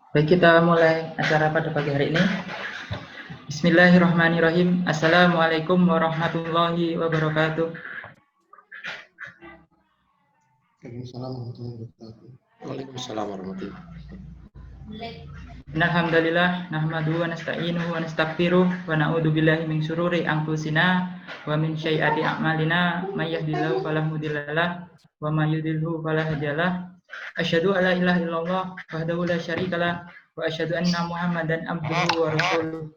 Baik, kita mulai acara pada pagi hari ini. Bismillahirrahmanirrahim. Assalamualaikum warahmatullahi wabarakatuh. Waalaikumsalam warahmatullahi Alhamdulillah, nahmaduhu wa nasta'inuhu wa nastaghfiruh wa na'udzu billahi min syururi anfusina wa min sayyiati a'malina may yahdihillahu fala mudhillalah wa may yudhlilhu fala hadiyalah. Asyhadu an la ilaha illallah wahdahu la syarikalah wa asyhadu anna Muhammadan abduhu wa rasuluh.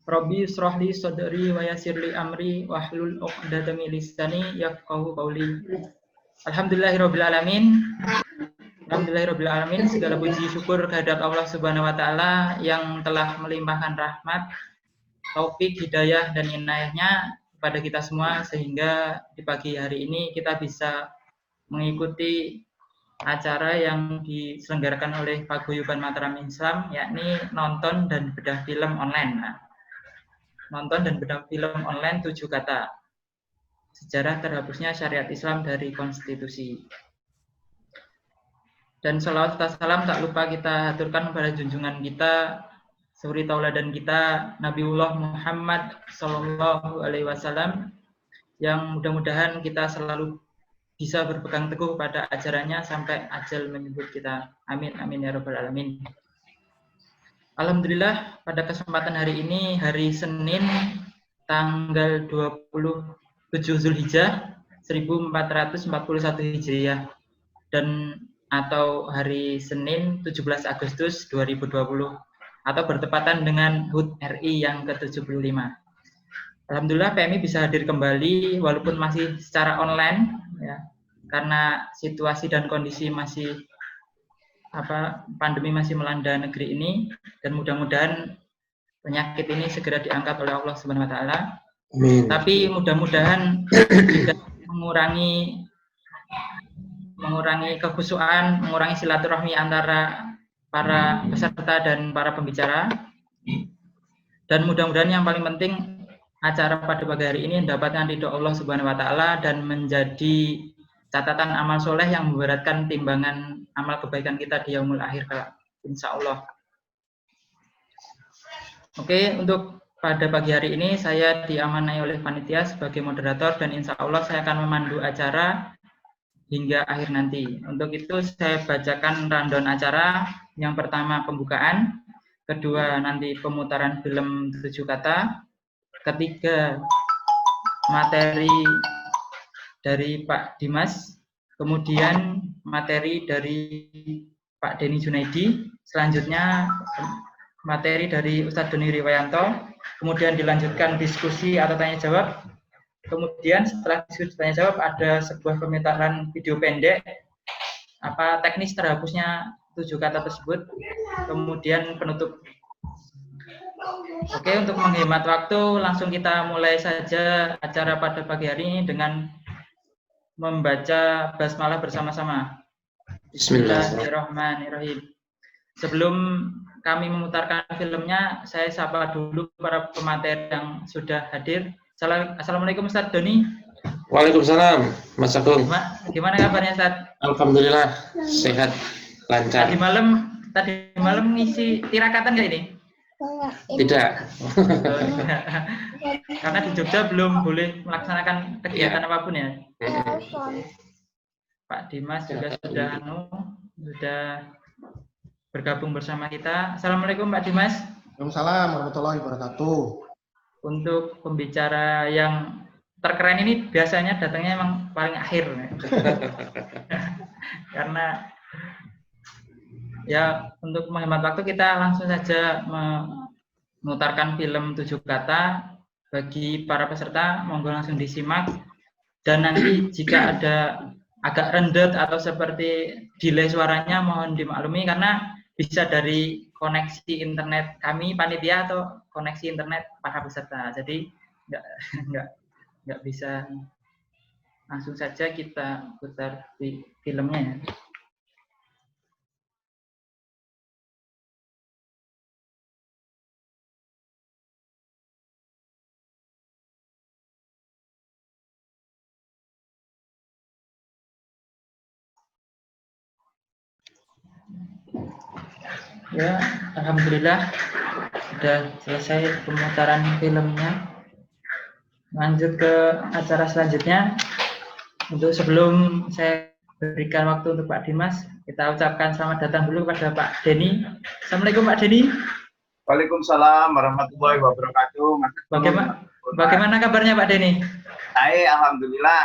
Rabbi israh li sadri wa yassir li amri wahlul 'uqdatam min lisani yafqahu qawli. Alhamdulillahirabbil alamin. Alhamdulillahirabbil alamin. Segala puji syukur kehadirat Allah Subhanahu wa taala yang telah melimpahkan rahmat, taufik, hidayah dan inayahnya kepada kita semua sehingga di pagi hari ini kita bisa mengikuti acara yang diselenggarakan oleh Paguyuban Mataram Islam, yakni nonton dan bedah film online. Nonton dan bedah film online 7 kata. Sejarah terhapusnya syariat Islam dari konstitusi. Dan salawat serta salam tak lupa kita haturkan kepada junjungan kita, suri tauladan kita, Nabiullah Muhammad Sallallahu Alaihi Wasallam, yang mudah-mudahan kita selalu bisa berpegang teguh pada ajarannya sampai ajal menyebut kita. Amin, amin ya rabbal alamin. Alhamdulillah, pada kesempatan hari ini, hari Senin, tanggal 27 Zulhijjah 1441 Hijriah, dan atau hari Senin 17 Agustus 2020, atau bertepatan dengan HUT RI yang ke-75. Alhamdulillah PMI bisa hadir kembali walaupun masih secara online, ya, karena situasi dan kondisi masih pandemi masih melanda negeri ini, dan mudah-mudahan penyakit ini segera diangkat oleh Allah Subhanahu wa taala. Tapi mudah-mudahan tidak mengurangi kekhusyuan, mengurangi silaturahmi antara para peserta dan para pembicara. Dan mudah-mudahan yang paling penting, acara pada pagi hari ini mendapatkan ridho Allah Subhanahu wa taala dan menjadi catatan amal soleh yang memberatkan timbangan amal kebaikan kita di yaumul akhir kelak, insya Allah. Oke, untuk pada pagi hari ini saya diamanai oleh panitia sebagai moderator, dan insya Allah saya akan memandu acara hingga akhir nanti. Untuk itu saya bacakan rundown acara. Yang pertama pembukaan, kedua nanti pemutaran film 7 kata, ketiga materi dari Pak Dimas, kemudian materi dari Pak Denny Junaidi, selanjutnya materi dari Ustadz Doni Riwayanto, kemudian dilanjutkan diskusi atau tanya jawab, kemudian setelah diskusi tanya jawab ada sebuah pemutaran video pendek teknis terhapusnya 7 kata tersebut, kemudian penutup. Oke, untuk menghemat waktu langsung kita mulai saja acara pada pagi hari ini dengan membaca basmalah bersama-sama. Bismillahirrahmanirrahim. Sebelum kami memutarkan filmnya, saya sapa dulu para pemateri yang sudah hadir. Assalamualaikum Ustadz Doni. Waalaikumsalam Mas Agung. Gimana kabarnya Ustadz? Alhamdulillah sehat, lancar. Tadi malam ngisi tirakatan nggak ini? Tidak. Karena di Jogja belum boleh melaksanakan kegiatan apapun ya. Pak Dimas juga sudah bergabung bersama kita. Assalamualaikum Pak Dimas. Waalaikumsalam warahmatullahi wabarakatuh. Untuk pembicara yang terkeren ini biasanya datangnya emang paling akhir. Karena ya untuk menghemat waktu kita langsung saja memutarkan film 7 kata. Bagi para peserta monggo langsung disimak, dan nanti jika ada agak rendet atau seperti delay suaranya mohon dimaklumi karena bisa dari koneksi internet kami panitia atau koneksi internet para peserta. Jadi nggak bisa langsung saja kita putar filmnya ya. Ya, alhamdulillah sudah selesai pemutaran filmnya. Lanjut ke acara selanjutnya. Untuk sebelum saya berikan waktu untuk Pak Dimas, kita ucapkan selamat datang dulu kepada Pak Denny. Assalamualaikum Pak Denny. Waalaikumsalam warahmatullahi wabarakatuh. Bagaimana kabarnya Pak Denny? Baik, alhamdulillah.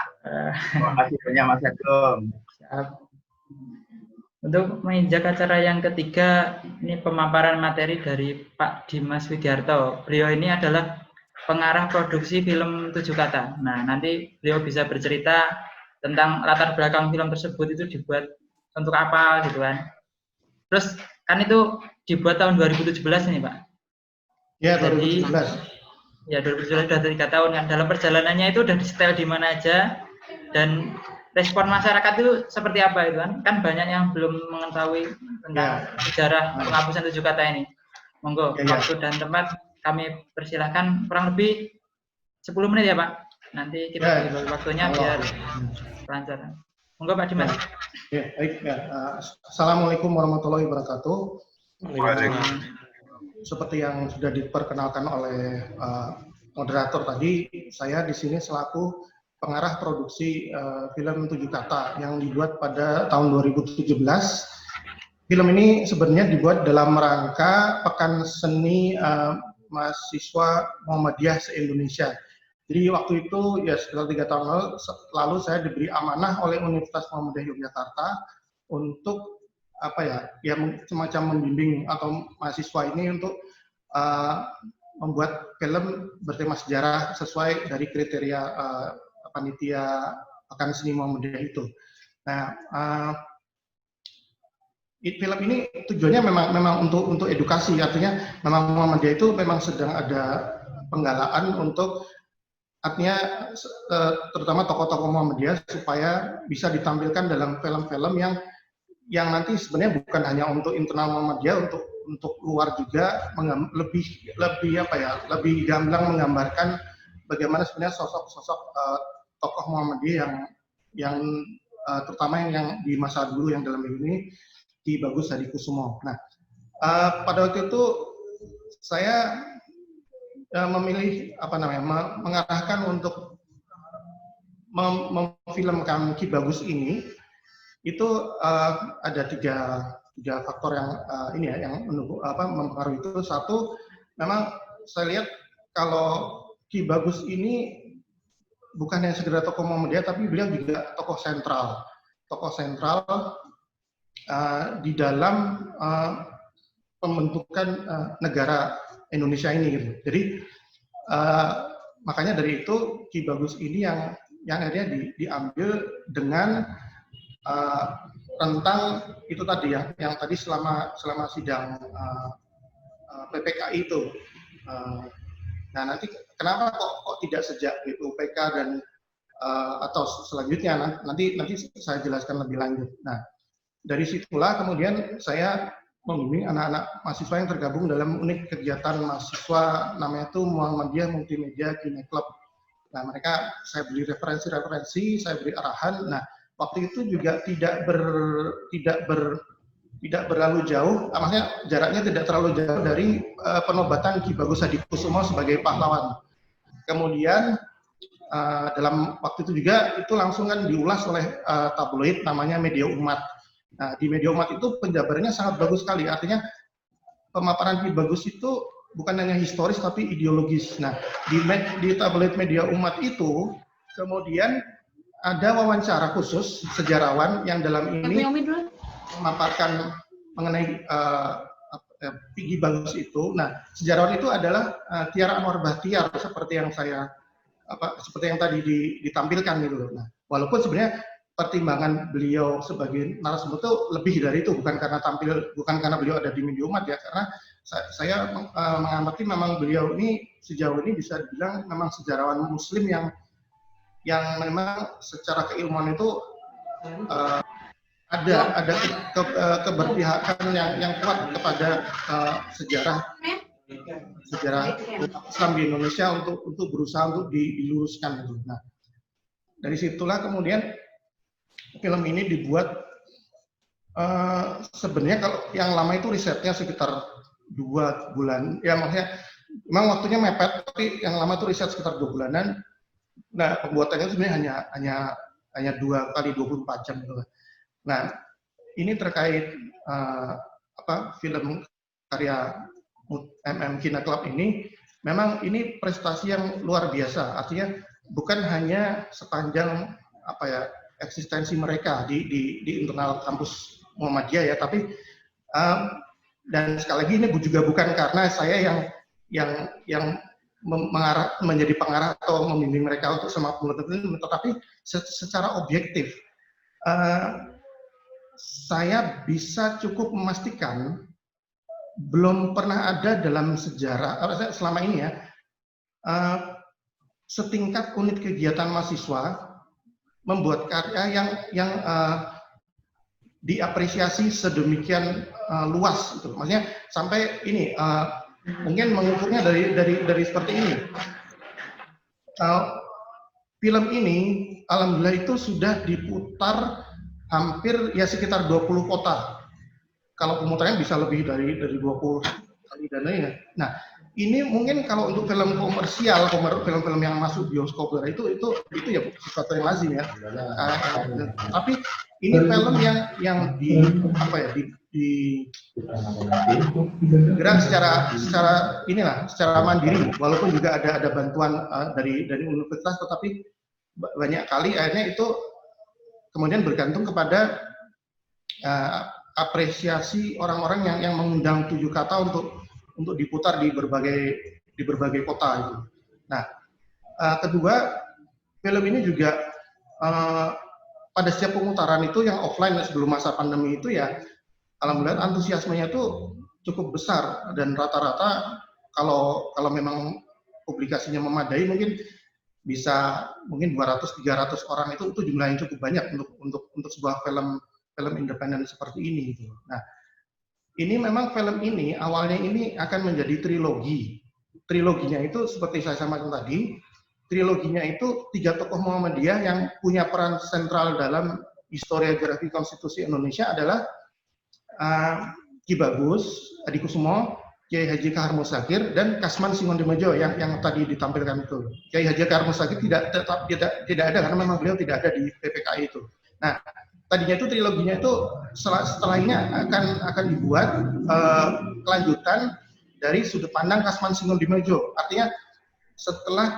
Terima kasih banyak Mas Agung. Untuk menginjak acara yang ketiga, ini pemaparan materi dari Pak Dimas Widiarto. Beliau ini adalah pengarah produksi film 7 Kata. Nah, nanti beliau bisa bercerita tentang latar belakang film tersebut itu dibuat untuk apa gitu kan. Terus kan itu dibuat tahun 2017 ini Pak. Ya, 2017. Ya, 2017 sudah 3 tahun kan. Dalam perjalanannya itu udah disetel di mana aja dan respon masyarakat itu seperti apa itu kan? Kan banyak yang belum mengetahui tentang sejarah penghapusan 7 Kata ini. Monggo, waktu dan tempat kami persilahkan kurang lebih 10 menit ya Pak. Nanti kita bagi waktunya biar lancar. Monggo Pak Dimas. Ya, baik. Ya. Assalamualaikum warahmatullahi wabarakatuh. Seperti yang sudah diperkenalkan oleh moderator tadi, saya di sini selaku pengarah produksi film 7 Kata yang dibuat pada tahun 2017. Film ini sebenarnya dibuat dalam rangka Pekan Seni Mahasiswa Muhammadiyah se-Indonesia. Jadi waktu itu ya sekitar 3 tahun lalu saya diberi amanah oleh Universitas Muhammadiyah Yogyakarta untuk semacam membimbing atau mahasiswa ini untuk membuat film bertema sejarah sesuai dari kriteria panitia Pekan Seni Muhammadiyah itu. Nah, film ini tujuannya memang untuk edukasi, artinya memang Muhammadiyah itu memang sedang ada penggalaan untuk artinya terutama tokoh-tokoh Muhammadiyah supaya bisa ditampilkan dalam film-film yang nanti sebenarnya bukan hanya untuk internal Muhammadiyah, untuk luar juga lebih gamblang menggambarkan bagaimana sebenarnya sosok-sosok tokoh Muhammadiyah yang terutama yang di masa dulu yang dalam ini Ki Bagus Hadikusumo. Nah, pada waktu itu saya memilih mengarahkan untuk memfilmkan Ki Bagus ini itu ada tiga faktor yang yang mempengaruhi itu. Satu, memang saya lihat kalau Ki Bagus ini bukan hanya sekedar tokoh Muhammadiyah, tapi beliau juga tokoh sentral di dalam pembentukan negara Indonesia ini gitu. Jadi makanya dari itu Ki Bagus ini yang akhirnya diambil dengan tentang itu tadi ya, yang tadi selama sidang PPKI itu. Nah, nanti kenapa kok tidak sejak BPUPK dan atau selanjutnya nanti saya jelaskan lebih lanjut. Nah, dari situlah kemudian saya membimbing anak-anak mahasiswa yang tergabung dalam unit kegiatan mahasiswa namanya itu Muhammadiyah Multimedia Kine Club. Nah, mereka saya beri referensi, saya beri arahan. Nah, waktu itu juga tidak berlalu jauh, maksudnya jaraknya tidak terlalu jauh dari penobatan Ki Bagus Hadikusumo sebagai pahlawan. Kemudian dalam waktu itu juga itu langsung kan diulas oleh tabloid namanya Media Umat. Nah, di Media Umat itu penjabarannya sangat bagus sekali. Artinya pemaparan Ki Bagus itu bukan hanya historis tapi ideologis. Nah, di tabloid Media Umat itu kemudian ada wawancara khusus sejarawan yang dalam ini memaparkan mengenai Ki Bagus itu. Nah, sejarawan itu adalah Tiara Anwar Bahtiar seperti yang tadi ditampilkan gitu. Nah, walaupun sebenarnya pertimbangan beliau sebagai narasumber itu lebih dari itu, bukan karena beliau ada di Media Umat ya, karena saya mengamati memang beliau ini sejauh ini bisa dibilang memang sejarawan Muslim yang memang secara keilmuan itu ada keberpihakan yang kuat kepada sejarah Islam di Indonesia untuk berusaha untuk diluruskan. Nah, dari situlah kemudian film ini dibuat Sebenarnya kalau yang lama itu risetnya sekitar 2 bulan. Ya maksudnya memang waktunya mepet, tapi yang lama itu riset sekitar 2 bulanan. Nah, pembuatannya sebenarnya hanya 2 kali 24 jam gitu. Nah, ini terkait film karya Kina Club ini, memang ini prestasi yang luar biasa. Artinya bukan hanya sepanjang eksistensi mereka di internal kampus Muhammadiyah ya, tapi dan sekali lagi ini juga bukan karena saya yang menjadi pengarah atau membimbing mereka untuk semangat penelitian, tetapi secara objektif saya bisa cukup memastikan belum pernah ada dalam sejarah selama ini ya setingkat unit kegiatan mahasiswa membuat karya yang diapresiasi sedemikian luas gitu. Maksudnya sampai ini mungkin mengukurnya dari seperti ini. Film ini alhamdulillah itu sudah diputar hampir ya sekitar 20 kota. Kalau pemutarannya bisa lebih dari 20 kali dananya. Nah, ini mungkin kalau untuk film komersial, film-film yang masuk bioskop itu ya sesuatu yang lazim ya. Tapi ini film yang gerak secara mandiri, walaupun juga ada bantuan dari universitas, tetapi banyak kali akhirnya itu kemudian bergantung kepada apresiasi orang-orang yang mengundang 7 kata untuk diputar di berbagai kota itu. Nah, kedua, film ini juga pada setiap pemutaran itu yang offline sebelum masa pandemi itu ya, alhamdulillah antusiasmenya itu cukup besar, dan rata-rata kalau memang publikasinya memadai mungkin bisa 200-300 orang itu jumlah yang cukup banyak untuk sebuah film independen seperti ini gitu. Nah, ini memang film ini awalnya ini akan menjadi trilogi. Triloginya itu seperti saya sampaikan tadi, triloginya itu 3 tokoh Muhammadiyah yang punya peran sentral dalam historiografi konstitusi Indonesia adalah Ki Bagus Adikusumo, Kiai Haji Kahar Muzakir, dan Kasman Singondimejo yang tadi ditampilkan itu. Kiai Haji Kahar Muzakir tidak ada karena memang beliau tidak ada di PPKI itu. Nah, tadinya itu triloginya itu setelahnya akan dibuat kelanjutan dari sudut pandang Kasman Singondimejo. Artinya setelah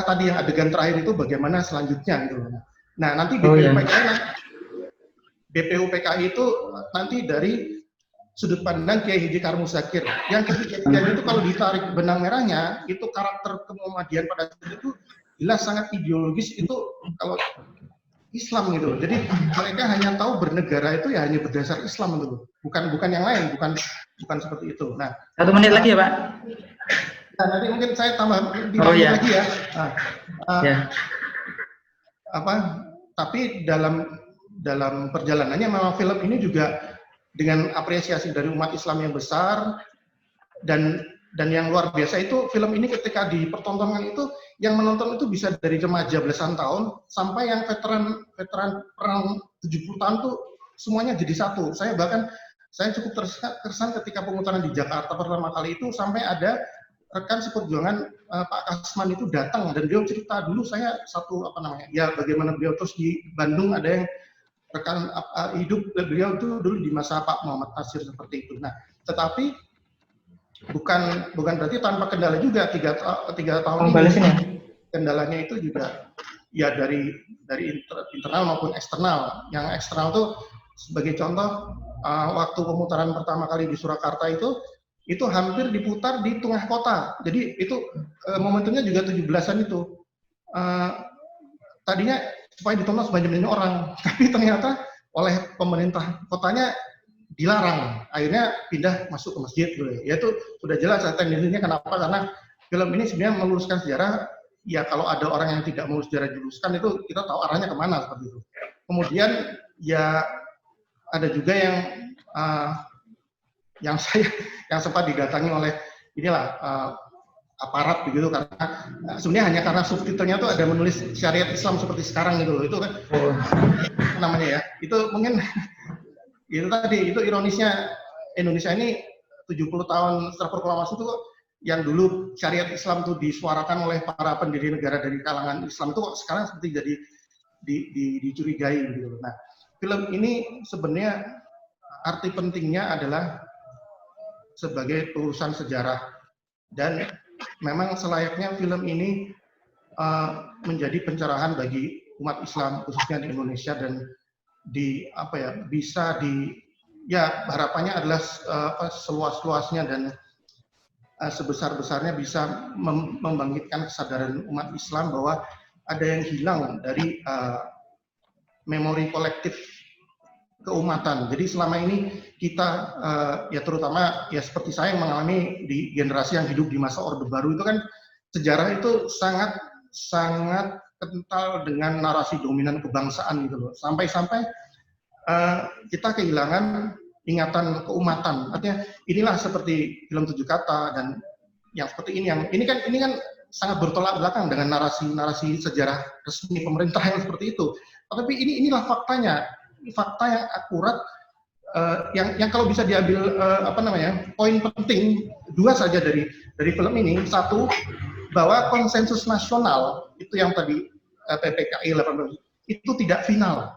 tadi yang adegan terakhir itu bagaimana selanjutnya gitu. Nah, nanti BPUPKI itu nanti dari sudut pandang Kiai Haji Kahar Muzakir. Yang ketiga itu kalau ditarik benang merahnya, itu karakter kemuhammadiyaan pada saat itu jelas sangat ideologis, itu kalau Islam gitu. Jadi mereka hanya tahu bernegara itu ya hanya berdasar Islam gitu. Bukan yang lain, bukan seperti itu. Nah, 1 menit lagi ya, Pak. Nah, nanti mungkin saya tambah lagi ya. Tapi dalam perjalanannya memang film ini juga dengan apresiasi dari umat Islam yang besar dan yang luar biasa itu, film ini ketika dipertontonkan itu yang menonton itu bisa dari remaja belasan tahun sampai yang veteran perang 70 tahun tuh semuanya jadi satu. Saya cukup terkesan ketika pemutaran di Jakarta pertama kali itu, sampai ada rekan seperjuangan Pak Kasman itu datang dan beliau cerita, dulu saya bagaimana beliau, terus di Bandung ada yang rekan hidup beliau itu dulu di masa Pak Muhammad Nasir seperti itu. Nah, tetapi bukan berarti tanpa kendala juga. 3 tahun ini kendalanya itu juga ya dari internal maupun eksternal. Yang eksternal itu sebagai contoh, waktu pemutaran pertama kali di Surakarta itu hampir diputar di tengah kota. Jadi itu momentumnya juga 17-an itu. Tadinya supaya ditonton sebanyak-banyaknya orang, tapi ternyata oleh pemerintah kotanya dilarang. Akhirnya pindah masuk ke masjid. Ya itu sudah jelas tendensinya. Kenapa? Karena film ini sebenarnya meluruskan sejarah. Ya kalau ada orang yang tidak melurus sejarah diluruskan, itu kita tahu arahnya kemana seperti itu. Kemudian ya ada juga yang sempat didatangi oleh aparat begitu, karena sebenarnya hanya karena subtitlenya tuh ada menulis syariat Islam seperti sekarang gitu loh, itu kan namanya ya. Itu mungkin itu tadi, itu ironisnya Indonesia ini 70 tahun setelah proklamasi itu yang dulu syariat Islam itu disuarakan oleh para pendiri negara dari kalangan Islam itu kok sekarang seperti jadi dicurigai gitu. Nah, film ini sebenarnya arti pentingnya adalah sebagai pelurusan sejarah, dan memang selayaknya film ini menjadi pencerahan bagi umat Islam khususnya di Indonesia, dan bisa harapannya adalah seluas-luasnya dan sebesar-besarnya bisa membangkitkan kesadaran umat Islam bahwa ada yang hilang dari memori kolektif keumatan. Jadi selama ini kita terutama seperti saya yang mengalami di generasi yang hidup di masa Orde Baru itu kan sejarah itu sangat kental dengan narasi dominan kebangsaan gitu loh. Sampai-sampai kita kehilangan ingatan keumatan. Artinya inilah seperti film 7 Kata dan yang seperti ini kan sangat bertolak belakang dengan narasi sejarah resmi pemerintah yang seperti itu. Tapi inilah faktanya, fakta yang akurat, yang kalau bisa diambil poin penting dua saja dari film ini. Satu, bahwa konsensus nasional itu yang tadi PPKI 18 itu tidak final.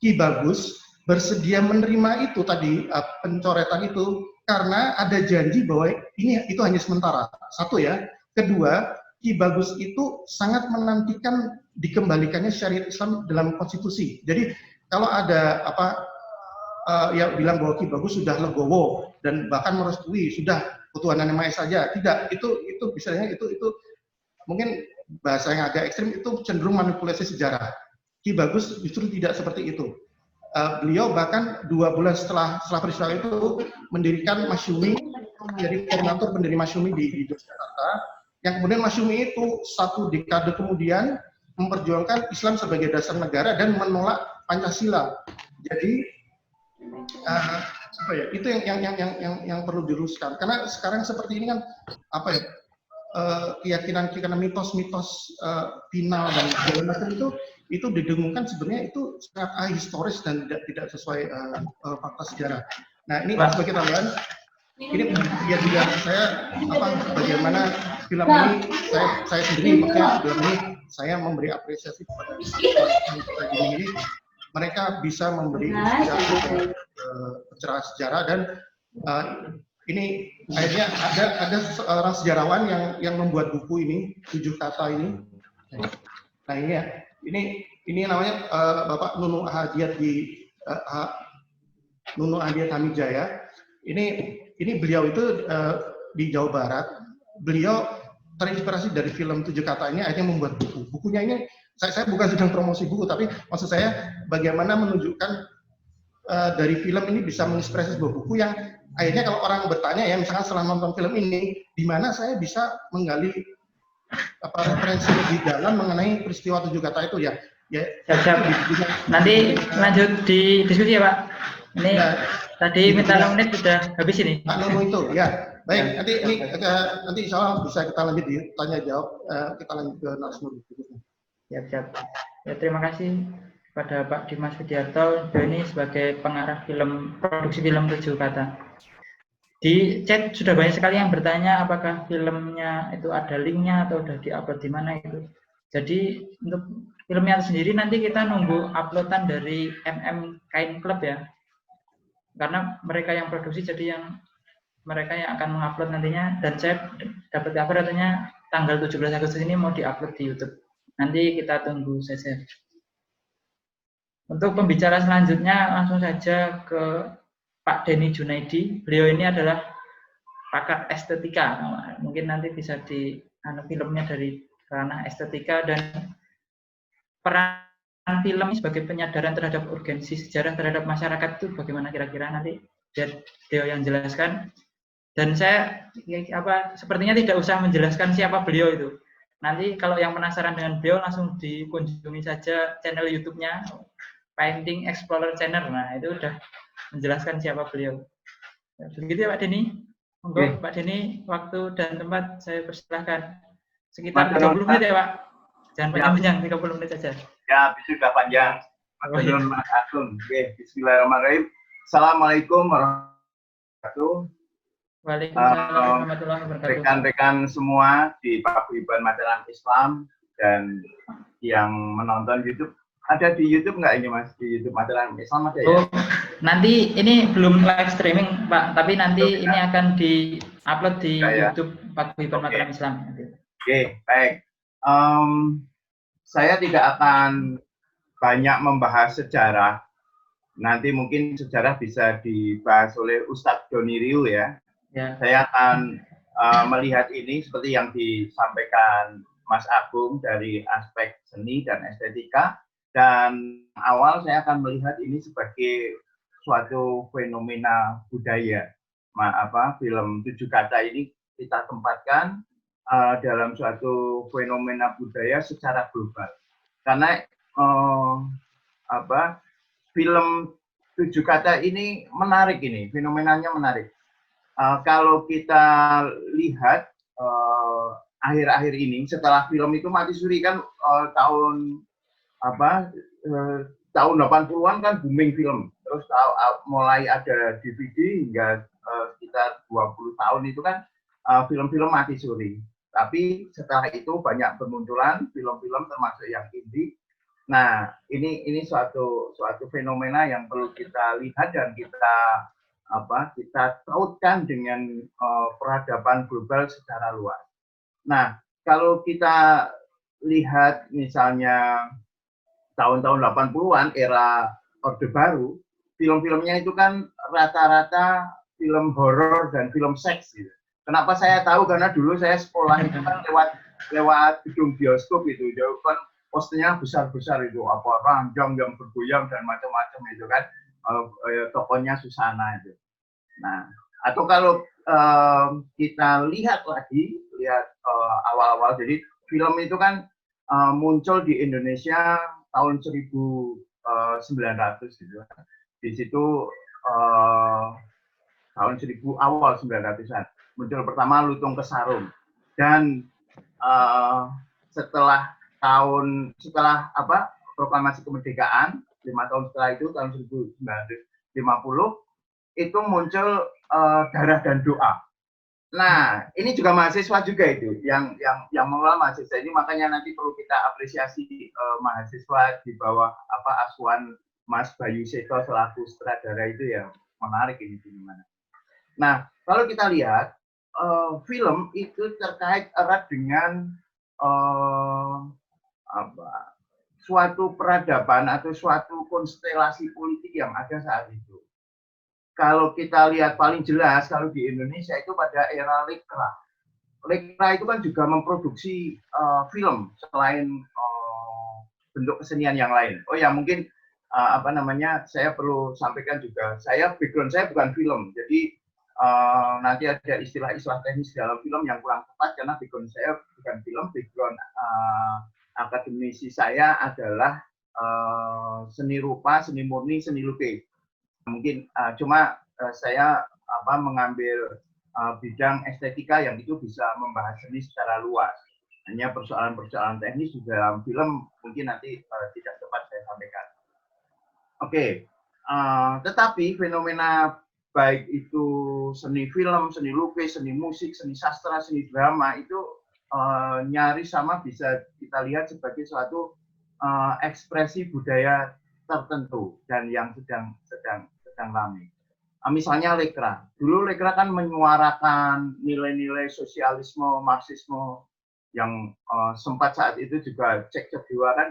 Ki Bagus bersedia menerima itu tadi, pencoretan itu, karena ada janji bahwa itu hanya sementara. Satu ya. Kedua, Ki Bagus itu sangat menantikan dikembalikannya syariat Islam dalam konstitusi. Jadi kalau ada yang bilang bahwa Ki Bagus sudah legowo dan bahkan merestui sudah ketuhanan yang Maha Esa saja, tidak, itu misalnya itu mungkin bahasa yang agak ekstrim, itu cenderung manipulasi sejarah. Ki Bagus justru tidak seperti itu. Beliau bahkan 2 bulan setelah peristiwa itu mendirikan Masyumi, jadi koordinator pendiri Masyumi di Yogyakarta, yang kemudian Masyumi itu 1 dekade kemudian memperjuangkan Islam sebagai dasar negara dan menolak Pancasila. Jadi itu yang perlu diluruskan, karena sekarang seperti ini kan keyakinan mitos-mitos final dan segala macam itu didengungkan, sebenarnya itu sangat ahistoris dan tidak sesuai fakta sejarah. Nah, ini sebagai tambahan, ini ya juga saya bagaimana film ini saya sendiri, makanya film ini saya memberi apresiasi kepada ini, mereka bisa memberi pencerahan sejarah, dan ini akhirnya ada seorang sejarawan yang membuat buku ini 7 Kata ini. Nah, ini ya. Ini namanya Bapak Nunu Hadiat Nunu Hadiat Hamidjaya. Ini beliau itu di Jawa Barat. Beliau terinspirasi dari film 7 Kata ini, akhirnya membuat buku. Bukunya ini saya bukan sedang promosi buku, tapi maksud saya bagaimana menunjukkan dari film ini bisa menginspirasi sebuah buku yang akhirnya kalau orang bertanya ya, misalkan setelah nonton film ini, di mana saya bisa menggali referensi lebih dalam mengenai peristiwa 7 Kata itu ya. Siap. Nanti lanjut di diskusi ya Pak. Ini tadi minta 6 menit sudah habis ini. Pak Nunu itu ya. Baik, nanti insya Allah bisa kita lanjut ditanya jawab, kita lanjut ke narasumber berikutnya. Siap. Ya, terima kasih kepada Pak Dimas Widiarto ini sebagai pengarah produksi film 7 Kata. Di chat sudah banyak sekali yang bertanya apakah filmnya itu ada linknya atau sudah diupload di mana itu. Jadi untuk filmnya sendiri nanti kita nunggu uploadan dari Kain Club ya. Karena mereka yang produksi, jadi mereka yang akan mengupload nantinya, dan saya dapat kabar katanya tanggal 17 Agustus ini mau diupload di YouTube. Nanti kita tunggu saja. Untuk pembicara selanjutnya langsung saja ke Pak Denny Junaidi. Beliau ini adalah pakar estetika. Mungkin nanti bisa filmnya dari ranah estetika, dan peran film sebagai penyadaran terhadap urgensi sejarah terhadap masyarakat itu bagaimana kira-kira, nanti biar beliau yang jelaskan. Dan saya sepertinya tidak usah menjelaskan siapa beliau itu. Nanti kalau yang penasaran dengan beliau langsung dikunjungi saja channel YouTube-nya Painting Explorer Channel. Nah, itu udah menjelaskan siapa beliau. Begitu ya Pak Denny. Monggo Pak Denny, waktu dan tempat saya persilahkan. Sekitar 30 menit ya Pak. Jangan panjang-panjang, 30 menit saja. Ya, sudah panjang. Mas Agung. Oke, bismillahirrahmanirrahim. Assalamualaikum warahmatullahi wabarakatuh. Waalaikumsalam warahmatullahi wabarakatuh. Rekan-rekan semua di Paguyuban Mataram Islam dan yang menonton YouTube. Ada di YouTube nggak ini Mas? Di YouTube Mataram Islam ada ya? Oh, nanti ini belum live streaming Pak, tapi nanti ini akan di-upload di YouTube Paguyuban Mataram Islam. Oke, baik. Saya tidak akan banyak membahas sejarah. Nanti mungkin sejarah bisa dibahas oleh Ustadz Doni Riu ya. Saya akan melihat ini seperti yang disampaikan Mas Agung dari aspek seni dan estetika. Dan awal saya akan melihat ini sebagai suatu fenomena budaya. Film 7 Kata ini kita tempatkan dalam suatu fenomena budaya secara global. Karena film 7 Kata ini menarik ini, fenomenanya menarik. Kalau kita lihat akhir-akhir ini setelah film itu mati suri kan tahun 80-an kan booming film. Terus mulai ada DVD hingga sekitar 20 tahun itu kan film-film mati suri. Tapi setelah itu banyak bermunculan film-film termasuk yang indie. Nah, ini suatu fenomena yang perlu kita lihat dan kita tautkan dengan peradaban global secara luas. Nah, kalau kita lihat misalnya tahun-tahun 80-an era Orde Baru, film-filmnya itu kan rata-rata film horor dan film seks gitu. Kenapa saya tahu? Karena dulu saya sekolah itu kan lewat gedung bioskop itu, jauh kan posternya besar-besar itu, apa ranjang yang bergoyang dan macam-macam itu kan, tokonya Susana itu. Nah, atau kalau kita lihat awal-awal, jadi film itu kan muncul di Indonesia tahun 1900 gitu. Di situ tahun 1000 awal 900-an muncul pertama Lutung Kesarung. Dan setelah proklamasi kemerdekaan 5 tahun setelah itu tahun 1950 itu muncul Darah dan Doa. Nah, ini juga mahasiswa juga itu, yang mengelola mahasiswa ini, makanya nanti perlu kita apresiasi mahasiswa di bawah asuhan Mas Bayu Seto selaku sutradara itu ya, menarik ini gimana. Nah, kalau kita lihat film itu terkait erat dengan suatu peradaban atau suatu konstelasi politik yang ada saat itu. Kalau kita lihat paling jelas kalau di Indonesia itu pada era Lekra. Lekra itu kan juga memproduksi film selain bentuk kesenian yang lain. Oh ya, mungkin saya perlu sampaikan juga. Background saya bukan film. Jadi nanti ada istilah-istilah teknis dalam film yang kurang tepat karena background saya bukan film. Background akademisi saya adalah seni rupa, seni murni, seni lukis. Mungkin saya mengambil bidang estetika yang itu bisa membahas seni secara luas. Hanya persoalan-persoalan teknis di dalam film mungkin nanti tidak tepat saya sampaikan. Oke, tetapi fenomena baik itu seni film, seni lukis, seni musik, seni sastra, seni drama itu nyaris sama bisa kita lihat sebagai suatu ekspresi budaya tertentu dan yang sedang ramai. Misalnya Lekra. Dulu Lekra kan menyuarakan nilai-nilai sosialisme, marxisme yang sempat saat itu juga cekcok juga kan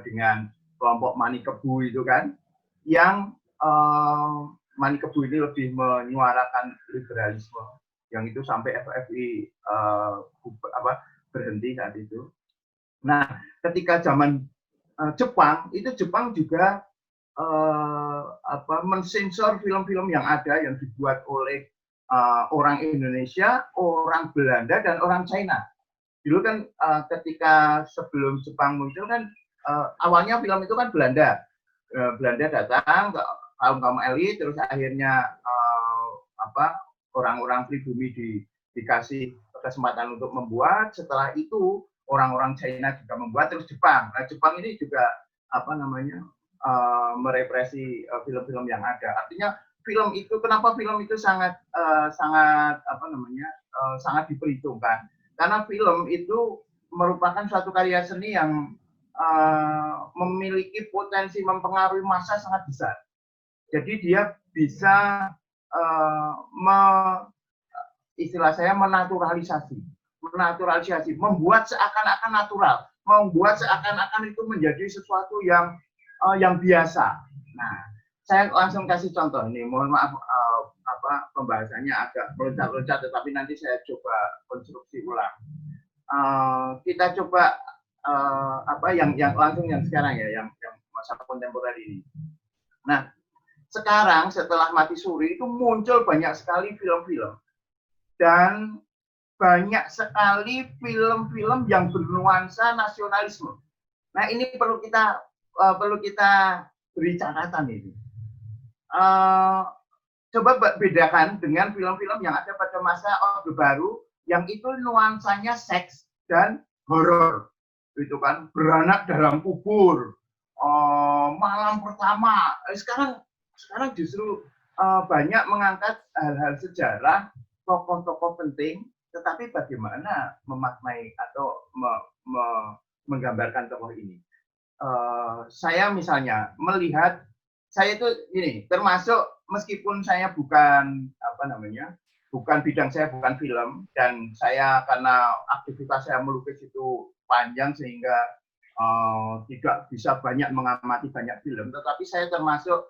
dengan kelompok Mani Kebu itu kan, yang Mani Kebu ini lebih menyuarakan liberalisme, yang itu sampai FFI berhenti saat itu. Nah, ketika zaman Jepang juga mensensor film-film yang ada yang dibuat oleh orang Indonesia, orang Belanda dan orang China. Dulu kan ketika sebelum Jepang muncul kan awalnya film itu kan Belanda datang ke kaum elit, terus akhirnya orang-orang pribumi dikasih kesempatan untuk membuat. Setelah itu orang-orang China juga membuat, terus Jepang. Nah, Jepang ini juga merepresi film-film yang ada. Artinya film itu, kenapa film itu sangat sangat diperhitungkan? Karena film itu merupakan suatu karya seni yang memiliki potensi mempengaruhi massa sangat besar. Jadi dia bisa istilah saya menaturalisasi, membuat seakan-akan natural, membuat seakan-akan itu menjadi sesuatu yang biasa. Nah, saya langsung kasih contoh nih. Mohon maaf pembahasannya agak meloncat-loncat, tetapi nanti saya coba konstruksi ulang. Kita coba yang langsung yang sekarang ya, yang masa kontemporer ini. Nah, sekarang setelah Mati Suri itu muncul banyak sekali film-film dan banyak sekali film-film yang bernuansa nasionalisme. Nah, ini perlu kita beri catatan ini. Coba bedakan dengan film-film yang ada pada masa Orde Baru yang itu nuansanya seks dan horor, itu kan, beranak dalam kubur, malam pertama. Sekarang justru banyak mengangkat hal-hal sejarah, tokoh-tokoh penting, tetapi bagaimana memaknai atau menggambarkan tokoh ini. Saya misalnya melihat, saya itu ini termasuk, meskipun saya bukan bukan bidang saya, bukan film, dan saya karena aktivitas saya melukis itu panjang sehingga tidak bisa banyak mengamati banyak film, tetapi saya termasuk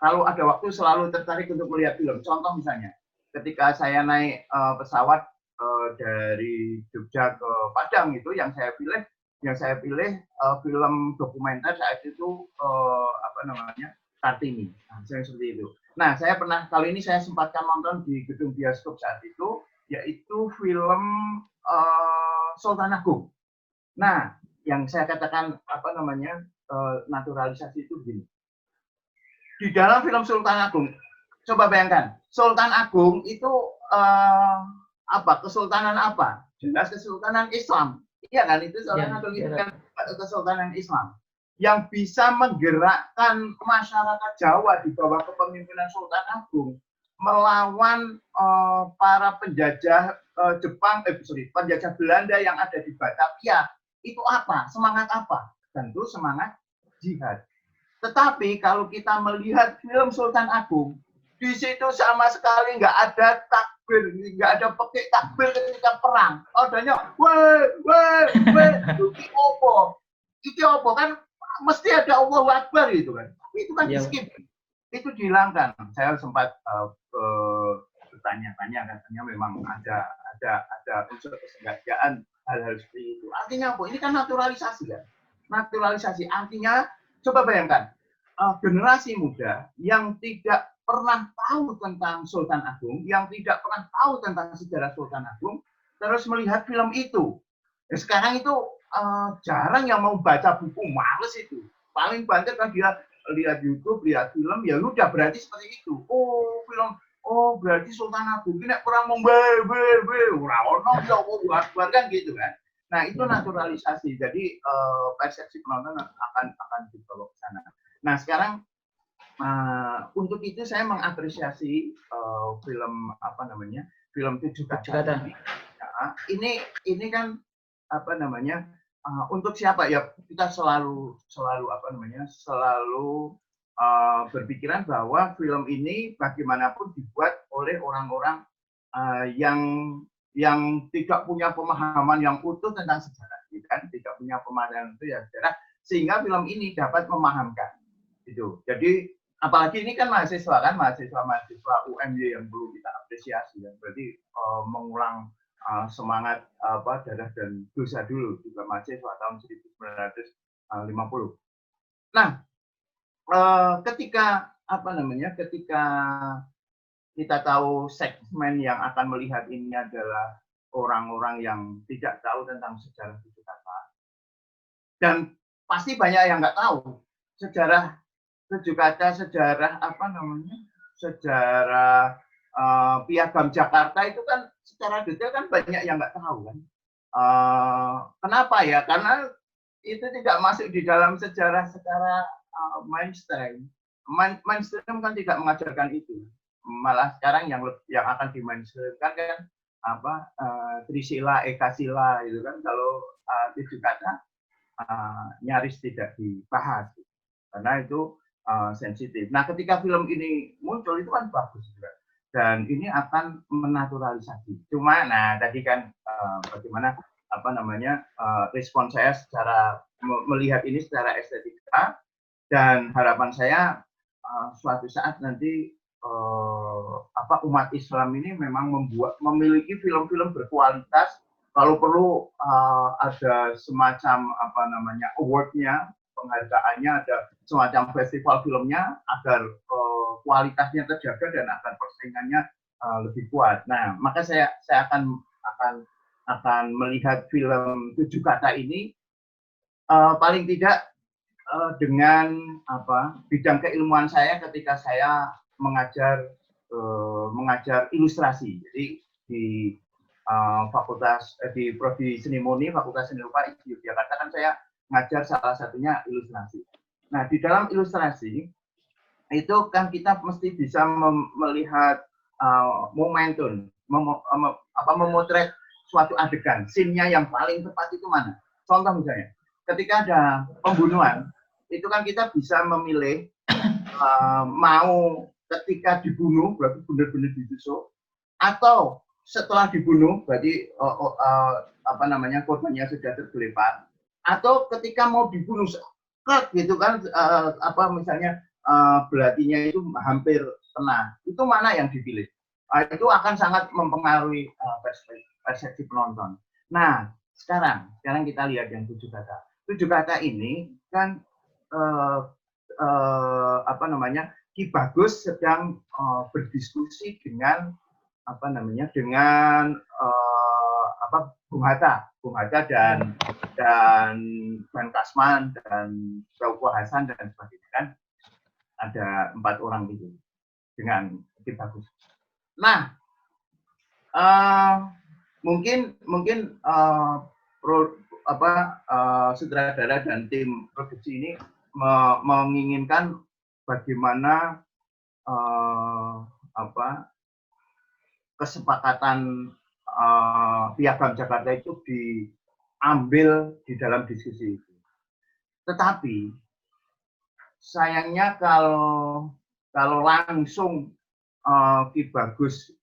kalau ada waktu selalu tertarik untuk melihat film. Contoh misalnya, ketika saya naik pesawat dari Jogja ke Padang, itu yang saya pilih film dokumenter saat itu Kartini. Nah, seperti itu. Nah, saya pernah kali ini saya sempatkan nonton di gedung bioskop saat itu, yaitu film Sultan Agung. Nah, yang saya katakan naturalisasi itu begini. Di dalam film Sultan Agung, coba bayangkan, Sultan Agung itu kesultanan apa? Jelas kesultanan Islam. Iya kan, itu Sultan Agung itu kan kesultanan Islam yang bisa menggerakkan masyarakat Jawa di bawah kepemimpinan Sultan Agung melawan para penjajah penjajah Belanda yang ada di Batavia. Itu apa? Semangat apa? Tentu semangat jihad. Tetapi kalau kita melihat film Sultan Agung, di situ sama sekali nggak ada takbir, nggak ada pakai takbir ketika perang. Adanya, itu opo kan? Mesti ada Allahu Akbar gitu kan. Itu kan skip. Itu dihilangkan. Saya sempat bertanya-tanya, katanya memang ada unsur kesengajaan hal-hal seperti itu. Artinya apa? Ini kan naturalisasi kan. Naturalisasi artinya, coba bayangkan, generasi muda yang tidak pernah tahu tentang Sultan Agung, yang tidak pernah tahu tentang sejarah Sultan Agung, terus melihat film itu. Sekarang itu jarang yang mau baca buku, males itu. Paling banter kan dia lihat YouTube, lihat film, ya udah berarti seperti itu. Oh, film, berarti Sultan Agung ini kurang kan gitu kan. Nah, itu naturalisasi. Jadi persepsi penonton akan dibawa ke sana. Nah, sekarang untuk itu saya mengapresiasi film film 7 Kaca. Ini kan untuk siapa ya, kita selalu berpikiran bahwa film ini bagaimanapun dibuat oleh orang-orang yang tidak punya pemahaman yang utuh tentang sejarah, kan? Tidak punya pemahaman itu ya sejarah, sehingga film ini dapat memahamkan itu. Jadi apalagi ini kan mahasiswa UMY yang perlu kita apresiasi ya. Berarti mengulang semangat darah dan dosa dulu juga mahasiswa tahun 1950. Nah, ketika kita tahu segmen yang akan melihat ini adalah orang-orang yang tidak tahu tentang sejarah 7 Kata, dan pasti banyak yang nggak tahu sejarah 7 Kata, sejarah Piagam Jakarta itu kan secara detail kan banyak yang nggak tahu kan. Kenapa ya? Karena itu tidak masuk di dalam sejarah secara mainstream. Mainstream kan tidak mengajarkan itu. Malah sekarang yang akan dimainstreamkan kan apa Trisila, Ekasila itu kan kalau 7 kata nyaris tidak dibahas karena itu sensitif. Nah, ketika film ini muncul itu kan bagus juga. Dan ini akan menaturalisasi. Cuma, nah tadi kan bagaimana apa namanya respon saya secara melihat ini secara estetika dan harapan saya suatu saat nanti umat Islam ini memang memiliki film-film berkualitas. Kalau perlu ada semacam apa namanya award-nya, penghargaannya, ada semacam festival filmnya agar kualitasnya terjaga dan agar persaingannya lebih kuat. Nah, maka saya akan melihat film 7 kata ini paling tidak dengan bidang keilmuan saya ketika saya mengajar ilustrasi. Jadi di fakultas di Prodi Seni Murni, Fakultas Seni Rupa di Yogyakarta kan saya ngajar salah satunya ilustrasi. Nah, di dalam ilustrasi itu kan kita mesti bisa melihat momentum, memotret suatu adegan, scene-nya yang paling tepat itu mana. Contoh misalnya, ketika ada pembunuhan, itu kan kita bisa memilih mau ketika dibunuh berarti benar-benar ditusuk, atau setelah dibunuh berarti korbannya sudah tergeletak, atau ketika mau dibunuh gitu kan misalnya belatinya itu hampir kena, itu mana yang dipilih? Itu akan sangat mempengaruhi persepsi penonton. Nah, sekarang kita lihat yang 7 kata. 7 kata ini kan Ki Bagus sedang berdiskusi dengan Bung Hatta dan Ban Kasman dan Teuku Hasan dan sebagainya kan ada 4 orang itu dengan Ki Bagus. Nah, mungkin sutradara dan tim produksi ini menginginkan bagaimana kesepakatan Piagam Jakarta itu diambil di dalam diskusi itu. Tetapi sayangnya kalau langsung Ki Bagus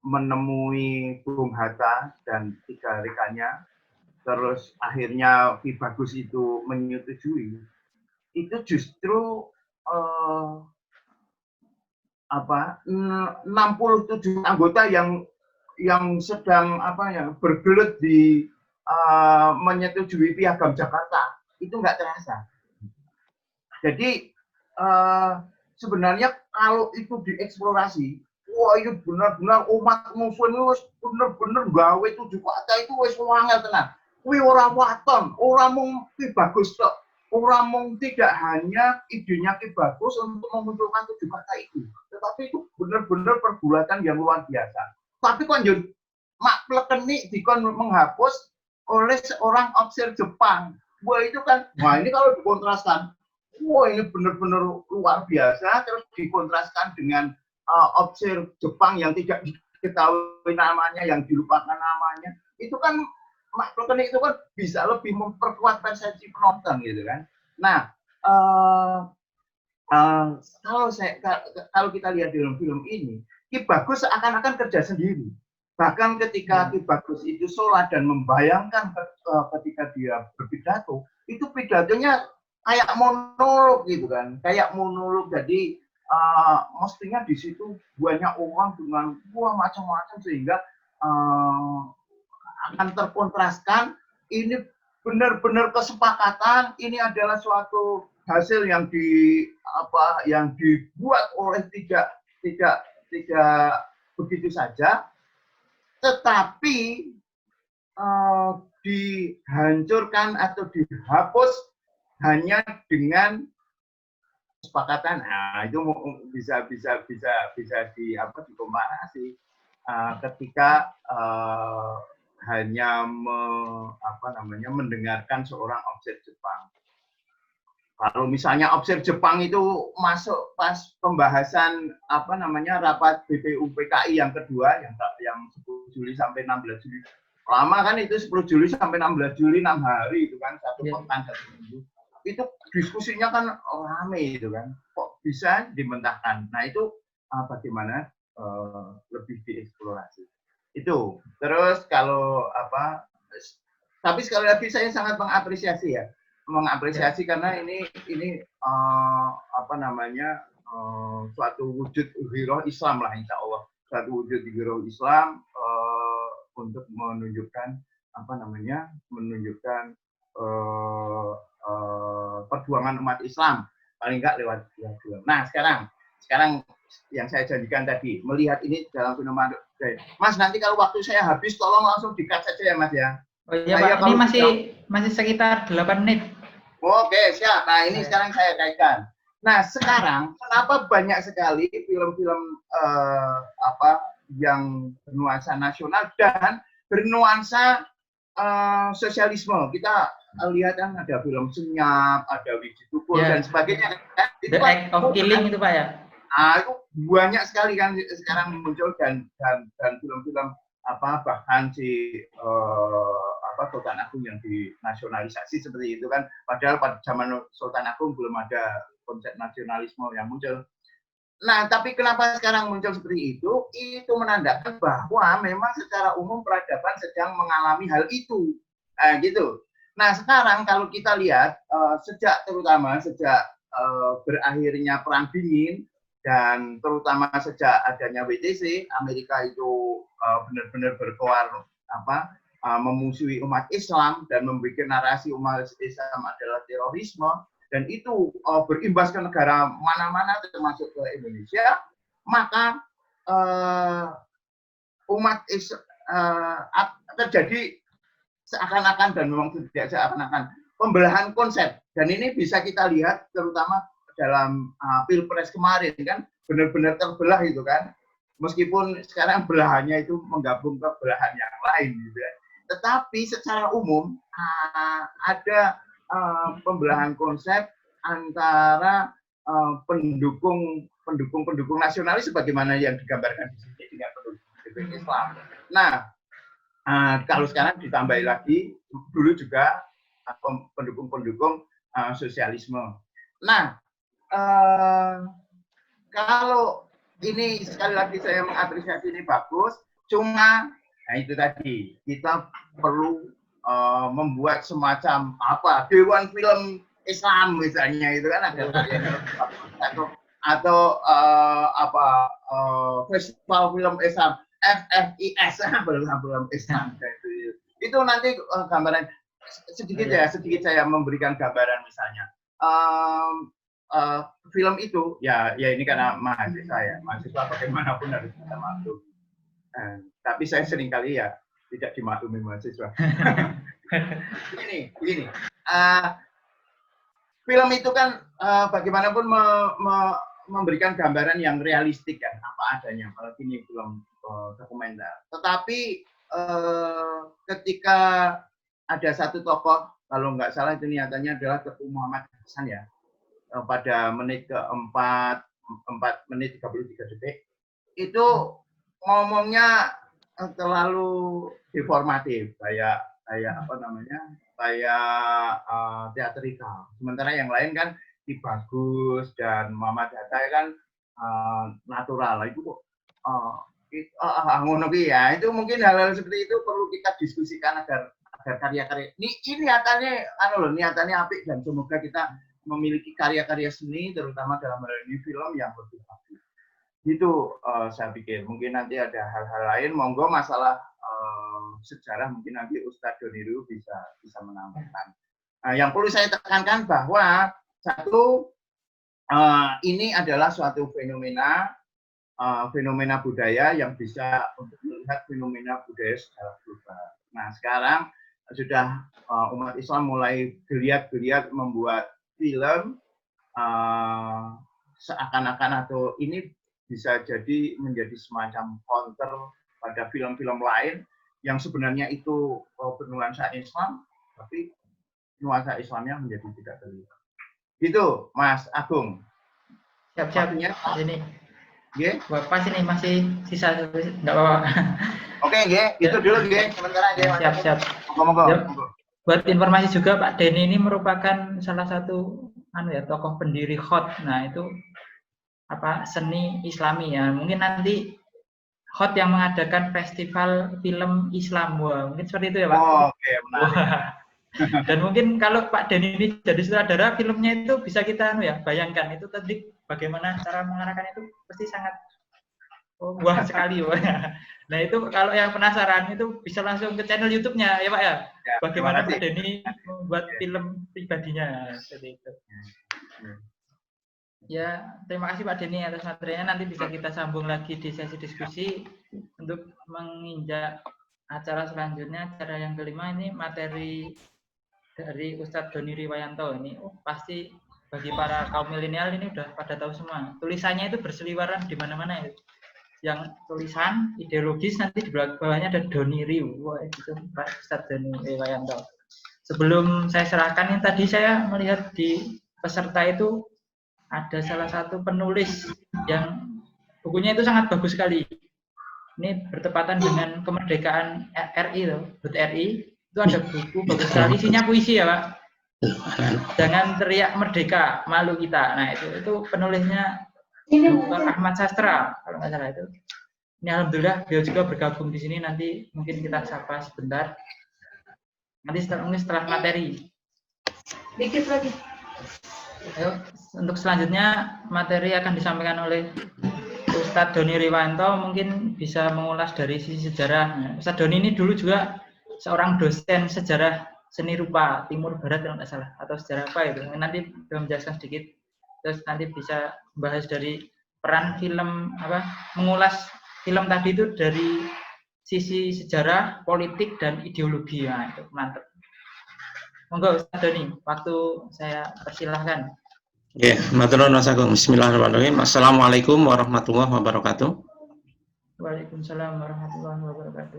menemui Bung Hatta dan 3 rekannya, terus akhirnya Ki Bagus itu menyetujui, itu justru 67 anggota yang sedang bergelut di menyetujui Piagam Jakarta itu nggak terasa. Jadi sebenarnya kalau itu dieksplorasi, wah itu benar-benar umat muslim itu benar-benar gawe 7 kata itu wis wangel tenan. Kuwi ora waton, ora mung Ki Bagus tok. Ora mung tidak hanya idenya Ki Bagus untuk memunculkan 7 kata itu, tetapi itu benar-benar pergulatan yang luar biasa. Tapi kon yo mak plekeni dikon menghapus oleh seorang officer Jepang. Wah itu kan, wah ini kalau dikontraskan, wah ini benar-benar luar biasa, terus dikontraskan dengan officer Jepang yang tidak diketahui namanya, yang dilupakan namanya, itu kan mak plekeni itu kan bisa lebih memperkuat persepsi penonton gitu kan. Nah, kalau kita lihat di dalam film ini, Ki Bagus seakan-akan kerja sendiri. Bahkan ketika Ki Bagus itu sholat dan membayangkan ketika dia berpidato, itu pidatonya kayak monolog gitu kan, kayak monolog. Jadi mestinya di situ banyak orang dengan macam-macam sehingga akan terkontraskan. Ini benar-benar kesepakatan, ini adalah suatu hasil yang dibuat oleh tidak begitu saja, tetapi dihancurkan atau dihapus hanya dengan kesepakatan. Nah, itu bisa dikomparasi ketika mendengarkan seorang officer Jepang. Kalau misalnya officer Jepang itu masuk pas pembahasan rapat BPUPKI yang kedua yang 10 Juli sampai 16 Juli. Lama kan itu 10 Juli sampai 16 Juli 6 hari itu kan, satu pekan satu minggu. Itu diskusinya kan ramai itu kan. Kok bisa dimentahkan? Nah, itu bagaimana lebih dieksplorasi. Itu. Terus kalau tapi sekali lagi saya sangat mengapresiasi karena ini suatu wujud ghiroh Islam lah, insya Allah, suatu wujud ghiroh Islam untuk menunjukkan perjuangan umat Islam paling enggak lewat film. Nah, sekarang yang saya janjikan tadi, melihat ini dalam fenomena. Mas, nanti kalau waktu saya habis tolong langsung di-cut saja ya, Mas ya. Oh iya, Pak, ini masih sekitar 8 menit. Oke, siap. Nah, ini sekarang saya kaitkan. Nah, sekarang kenapa banyak sekali film-film yang bernuansa nasional dan bernuansa sosialisme. Kita lihat kan ada film Senyap, ada Wiji Tukul dan sebagainya. Itu The Act of Killing itu, Pak ya? Itu banyak sekali kan sekarang muncul dan film-film bahkan si Sultan Agung yang dinasionalisasi seperti itu kan, padahal pada zaman Sultan Agung belum ada konsep nasionalisme yang muncul. Nah, tapi kenapa sekarang muncul seperti itu? Itu menandakan bahwa memang secara umum peradaban sedang mengalami hal itu. Gitu. Nah, sekarang kalau kita lihat terutama sejak berakhirnya Perang Dingin dan terutama sejak adanya WTC, Amerika itu benar-benar berkoar memusuhi umat Islam dan membuat narasi umat Islam adalah terorisme, dan itu berimbas ke negara mana-mana termasuk ke Indonesia, maka umat Islam terjadi seakan-akan, dan memang tidak seakan-akan, pembelahan konsep. Dan ini bisa kita lihat terutama dalam Pilpres kemarin kan, benar-benar terbelah itu kan, meskipun sekarang belahannya itu menggabung ke belahan yang lain gitu ya. Tetapi secara umum ada pembelahan konsep antara pendukung nasionalis sebagaimana yang digambarkan di sini dengan pendukung Islam. Nah, kalau sekarang ditambahi lagi, dulu juga pendukung sosialisme. Nah, kalau ini sekali lagi saya mengapresiasi ini bagus, cuma nah itu tadi kita perlu membuat semacam Dewan Film Islam misalnya, itu kan ada atau festival film Islam FFIS belum Islam itu nanti gambaran sedikit saya memberikan gambaran misalnya film itu ya ini karena mahasiswa bagaimanapun harus bisa masuk. Tapi saya seringkali ya tidak dimaklumi mahasiswa. Begini. Film itu kan bagaimanapun memberikan gambaran yang realistik kan, apa adanya. Kalau ini film dokumenter. Tetapi ketika ada satu tokoh, kalau nggak salah itu niatannya adalah Teguh Muhammad Hasan ya, pada menit ke-4 menit 33 detik, itu ngomongnya terlalu deformatif, kayak teatrikal. Sementara yang lain kan Bagus dan Muhammad Hatta kan natural. Itu kok ngono ya. Itu mungkin hal-hal seperti itu perlu kita diskusikan agar karya-karya ini niatannya apik, dan semoga kita memiliki karya-karya seni terutama dalam hal ini film yang lebih bagus. Itu saya pikir. Mungkin nanti ada hal-hal lain, monggo masalah sejarah mungkin nanti Ustadz Doniru bisa menambahkan. Yang perlu saya tekankan bahwa satu, ini adalah suatu fenomena budaya yang bisa untuk melihat fenomena budaya secara global. Nah, sekarang sudah umat Islam mulai geliat-geliat membuat film seakan-akan atau ini bisa menjadi semacam counter pada film-film lain yang sebenarnya itu bernuansa Islam, tapi nuansa Islamnya menjadi tidak terlihat. Gitu, Mas Agung. Siap-siap. Waktunya, Ini. Nggih. Pas ini masih sisa, enggak apa-apa. Oke, nggih. Itu dulu nggih. Sementara nggih, Mas. Siap-siap. Monggo. Buat informasi juga, Pak Denny ini merupakan salah satu tokoh pendiri KHOT. Nah, itu seni Islami ya. Mungkin nanti KHOT yang mengadakan festival film Islam. Wah, mungkin seperti itu ya, Pak. Oh, oke, menarik. Dan mungkin kalau Pak Denny ini jadi sutradara, filmnya itu bisa kita bayangkan itu tadi bagaimana cara mengarahkan itu pasti sangat wah sekali. Nah, itu kalau yang penasaran itu bisa langsung ke channel YouTube-nya ya, Pak ya. Bagaimana Pak Denny membuat film pribadinya seperti itu. Ya, terima kasih Pak Denny atas materinya. Nanti bisa kita sambung lagi di sesi diskusi untuk menginjak acara selanjutnya. Acara yang kelima ini materi dari Ustadz Doni Riwayanto. Ini pasti bagi para kaum milenial ini udah pada tahu semua. Tulisannya itu berseliweran di mana-mana ya. Yang tulisan ideologis nanti di bawahnya ada Doni Riw. Wah, itu Pak Ustadz Doni Riwayanto. Sebelum saya serahkan, ini tadi saya melihat di peserta itu ada salah satu penulis yang bukunya itu sangat bagus sekali. Ini bertepatan dengan kemerdekaan RI loh, RI. Itu ada buku bagus sekali, isinya puisi ya, Pak. Jangan teriak merdeka, malu kita. Nah, itu penulisnya Dr. Ahmad Sastra, kalau nggak salah itu. Ini alhamdulillah beliau juga bergabung di sini. Nanti mungkin kita sapa sebentar. Nanti setelah materi. Dikit lagi. Ayo, untuk selanjutnya materi akan disampaikan oleh Ustadz Doni Riwanto. Mungkin bisa mengulas dari sisi sejarah. Ustadz Doni ini dulu juga seorang dosen sejarah seni rupa Timur Barat kalau nggak salah, atau sejarah apa itu. Nanti bisa menjelaskan sedikit. Terus nanti bisa membahas dari peran film mengulas film tadi itu dari sisi sejarah, politik dan ideologi. Nah, itu mantap. Monggo Ustaz Doni, waktu saya persilahkan. Ya, matur nuwun Mas Agung. Bismillahirrahmanirrahim. Assalamualaikum warahmatullahi wabarakatuh. Waalaikumsalam warahmatullahi wabarakatuh.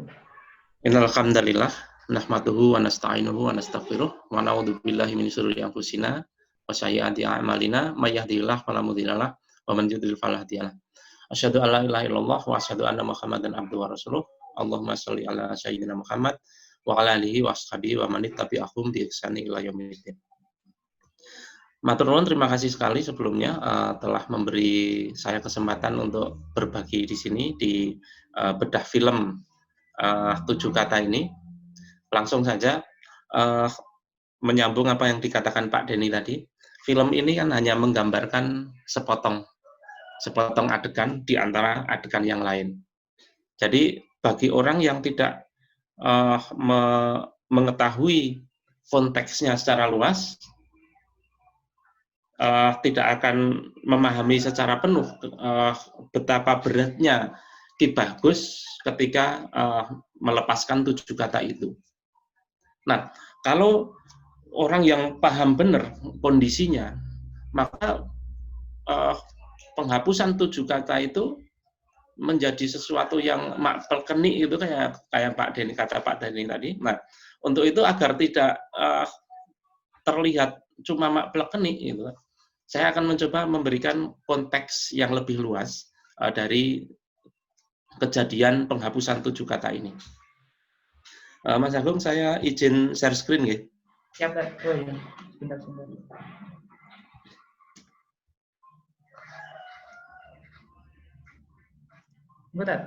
Innal hamdalillah nahmaduhu wa nasta'inuhu wa nastaghfiruh wa na'udzu billahi min syururi anfusina wa sayyiati a'malina may yahdihillahu fala mudhillalah wa man yudhlil fala hadiyalah. Asyhadu an la ilaha illallah wa asyhadu anna Muhammadan abduhu wa rasuluh. Allahumma shalli ala sayyidina Muhammad wa ala alihi wa ashabihi wa man tabi'ahum bi ihsani ila yaumil. Matur nuwun, terima kasih sekali sebelumnya telah memberi saya kesempatan untuk berbagi di sini di bedah film 7 kata ini. Langsung saja menyambung apa yang dikatakan Pak Denny tadi. Film ini kan hanya menggambarkan sepotong adegan di antara adegan yang lain. Jadi bagi orang yang tidak mengetahui konteksnya secara luas, tidak akan memahami secara penuh betapa beratnya Ki Bagus ketika melepaskan 7 kata itu. Nah, kalau orang yang paham benar kondisinya, maka penghapusan 7 kata itu menjadi sesuatu yang pelkeni itu kayak Pak Denny, kata Pak Denny tadi. Nah, untuk itu agar tidak terlihat cuma pelkeni itu, saya akan mencoba memberikan konteks yang lebih luas dari kejadian penghapusan 7 kata ini. Mas Agung, saya izin share screen ya. Siap, oh iya. Sebentar. Bentar.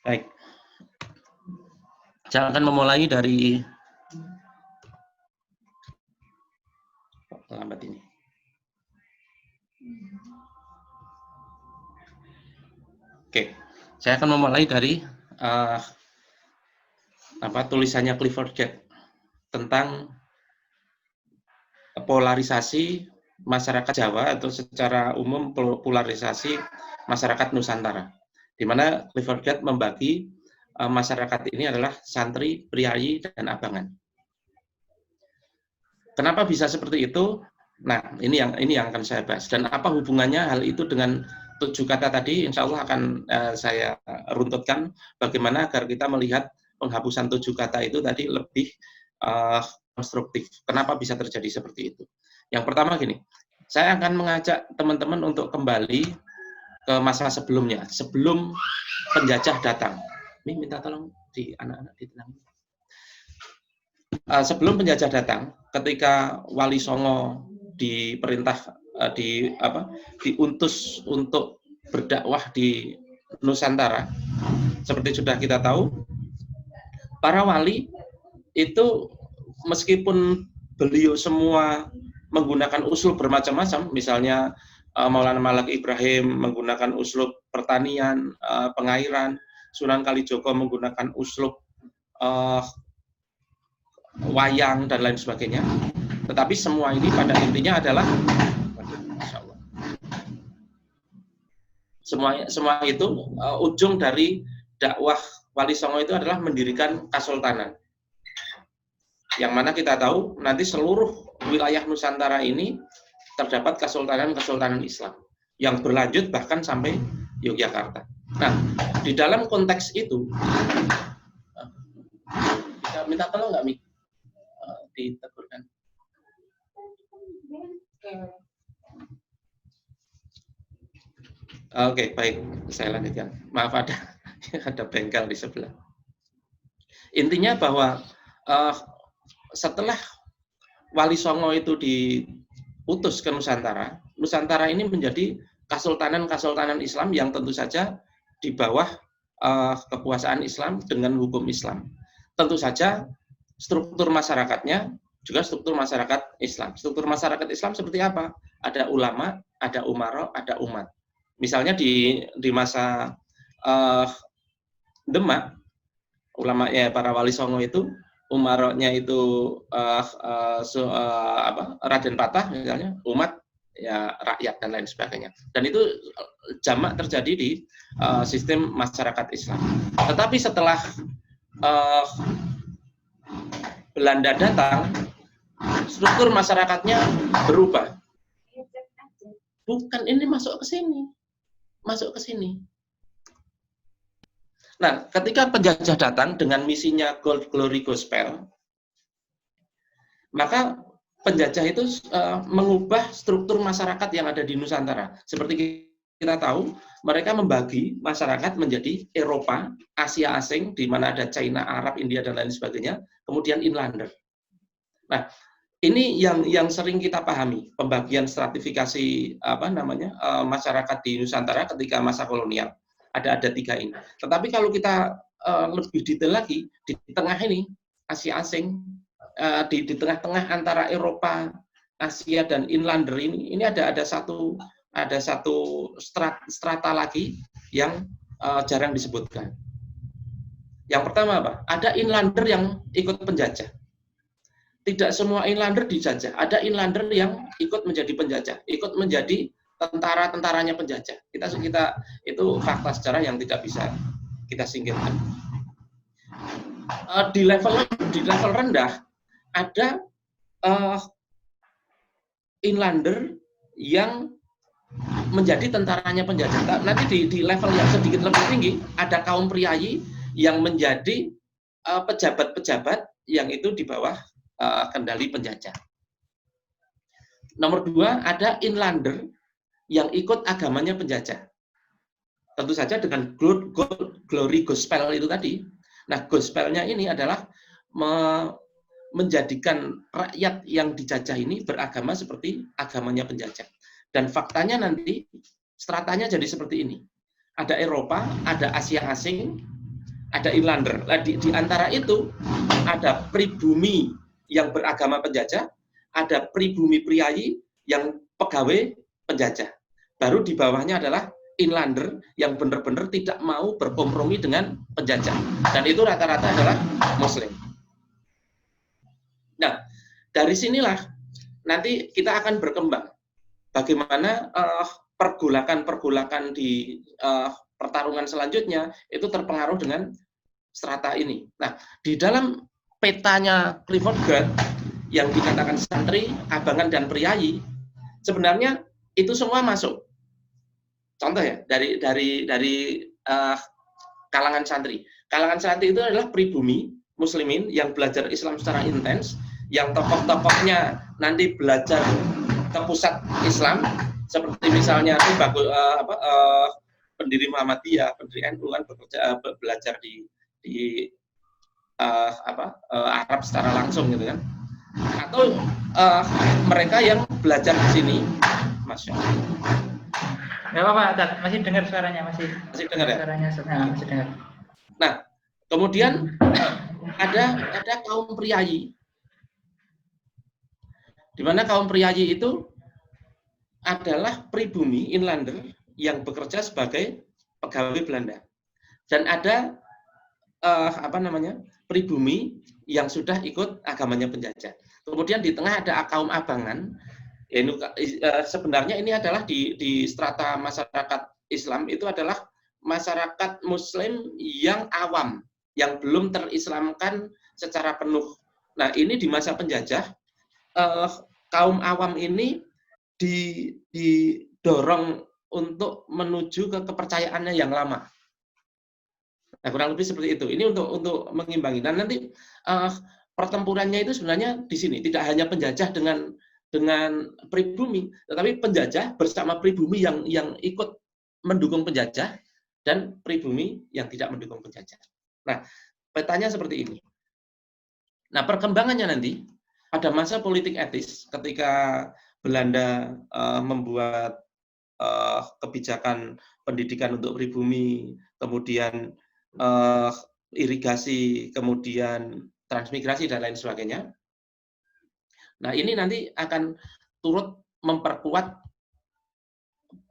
Baik. Saya akan memulai dari lambat ini. Oke, saya akan memulai dari tulisannya Clifford Gate tentang polarisasi masyarakat Jawa atau secara umum polarisasi masyarakat Nusantara. Di di mana Clifford Gate membagi masyarakat ini adalah santri, priayi, dan abangan. Kenapa bisa seperti itu? Nah, ini yang akan saya bahas. Dan apa hubungannya hal itu dengan 7 kata tadi? Insya Allah akan saya runtutkan bagaimana agar kita melihat penghapusan 7 kata itu tadi lebih konstruktif. Kenapa bisa terjadi seperti itu? Yang pertama gini, saya akan mengajak teman-teman untuk kembali ke masa sebelumnya, sebelum penjajah datang. Ini minta tolong di anak-anak ditenangin. Sebelum penjajah datang, ketika Wali Songo diperintah diutus untuk berdakwah di Nusantara, seperti sudah kita tahu, para wali itu meskipun beliau semua menggunakan uslub bermacam-macam, misalnya Maulana Malak Ibrahim menggunakan uslub pertanian, pengairan, Sunan Kalijogo menggunakan uslub wayang dan lain sebagainya. Tetapi semua ini pada intinya adalah semua itu ujung dari dakwah Wali Songo itu adalah mendirikan Kasultanan. Yang mana kita tahu nanti seluruh wilayah Nusantara ini terdapat kesultanan Islam yang berlanjut bahkan sampai Yogyakarta. Nah, di dalam konteks itu, kita minta tolong nggak, Mik? Ditekurkan. Oke, baik. Saya lanjutkan. Maaf, ada bengkel di sebelah. Intinya bahwa setelah Wali Songo itu diutus ke Nusantara, Nusantara ini menjadi kasultanan Islam yang tentu saja di bawah kekuasaan Islam dengan hukum Islam. Tentu saja struktur masyarakatnya juga struktur masyarakat Islam. Struktur masyarakat Islam seperti apa? Ada ulama, ada umaro, ada umat. Misalnya di masa Demak, ulamanya para Wali Songo itu, umaronya itu Raden Patah misalnya, umat ya rakyat dan lain sebagainya. Dan itu jamak terjadi di sistem masyarakat Islam. Tetapi setelah Belanda datang, struktur masyarakatnya berubah. Bukan, ini masuk ke sini. Nah, ketika penjajah datang dengan misinya Gold Glory Gospel, maka penjajah itu mengubah struktur masyarakat yang ada di Nusantara. Seperti kita tahu, mereka membagi masyarakat menjadi Eropa, Asia asing, di mana ada China, Arab, India, dan lain sebagainya, kemudian inlander. Nah, ini yang sering kita pahami, pembagian stratifikasi masyarakat di Nusantara ketika masa kolonial. Ada 3 ini. Tetapi kalau kita lebih detail lagi, di tengah ini Asia asing, di tengah-tengah antara Eropa, Asia dan inlander ini ada satu strata lagi yang jarang disebutkan. Yang pertama apa? Ada inlander yang ikut penjajah. Tidak semua inlander dijajah. Ada inlander yang ikut menjadi penjajah, ikut menjadi tentara-tentaranya penjajah. Kita itu fakta sejarah yang tidak bisa kita singkirkan. Di level rendah ada inlander yang menjadi tentaranya penjajah. Nanti di level yang sedikit lebih tinggi ada kaum priayi yang menjadi pejabat-pejabat yang itu di bawah kendali penjajah. Nomor 2 ada inlander yang ikut agamanya penjajah. Tentu saja dengan glory gospel itu tadi. Nah, gospelnya ini adalah menjadikan rakyat yang dijajah ini beragama seperti agamanya penjajah. Dan faktanya nanti stratanya jadi seperti ini. Ada Eropa, ada Asia asing, ada inlander. Di antara itu ada pribumi yang beragama penjajah, ada pribumi priayi yang pegawai penjajah. Baru di bawahnya adalah inlander yang benar-benar tidak mau berkompromi dengan penjajah. Dan itu rata-rata adalah Muslim. Nah, dari sinilah nanti kita akan berkembang. Bagaimana pergolakan di pertarungan selanjutnya itu terpengaruh dengan strata ini. Nah, di dalam petanya Clifford Guard yang dikatakan santri, abangan, dan priayi, sebenarnya itu semua masuk. Contoh ya, dari kalangan santri. Kalangan santri itu adalah pribumi muslimin yang belajar Islam secara intens, yang tokoh-tokohnya nanti belajar ke pusat Islam, seperti misalnya pendiri Muhammadiyah, pendiri NU kan belajar di Arab secara langsung gitu kan, atau mereka yang belajar di sini, Masya Allah. Nggak apa-apa, masih dengar suaranya, masih dengar ya? Suaranya, masih dengar. Nah, kemudian ada kaum priayi, di mana kaum priayi itu adalah pribumi inlander yang bekerja sebagai pegawai Belanda, dan ada pribumi yang sudah ikut agamanya penjajah. Kemudian di tengah ada kaum abangan. Sebenarnya ini adalah di strata masyarakat Islam itu adalah masyarakat Muslim yang awam, yang belum terislamkan secara penuh. Nah, ini di masa penjajah, kaum awam ini didorong untuk menuju ke kepercayaannya yang lama. Nah, kurang lebih seperti itu. Ini untuk mengimbangi. Dan nanti pertempurannya itu sebenarnya di sini tidak hanya penjajah dengan pribumi, tetapi penjajah bersama pribumi yang ikut mendukung penjajah dan pribumi yang tidak mendukung penjajah. Nah, petanya seperti ini. Nah, perkembangannya nanti pada masa politik etis ketika Belanda membuat kebijakan pendidikan untuk pribumi, kemudian irigasi, kemudian transmigrasi dan lain sebagainya. Nah, ini nanti akan turut memperkuat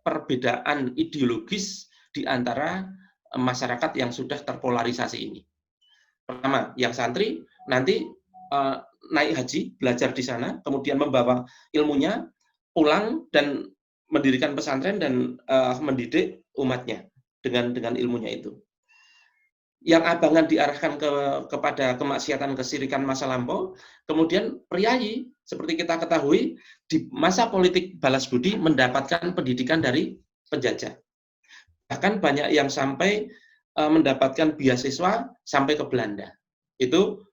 perbedaan ideologis di antara masyarakat yang sudah terpolarisasi ini. Pertama, yang santri nanti naik haji, belajar di sana, kemudian membawa ilmunya, pulang dan mendirikan pesantren dan mendidik umatnya dengan ilmunya itu. Yang abangan diarahkan kepada kemaksiatan kesirikan masa lampau, kemudian priayi seperti kita ketahui di masa politik balas budi mendapatkan pendidikan dari penjajah. Bahkan banyak yang sampai mendapatkan beasiswa sampai ke Belanda. Itu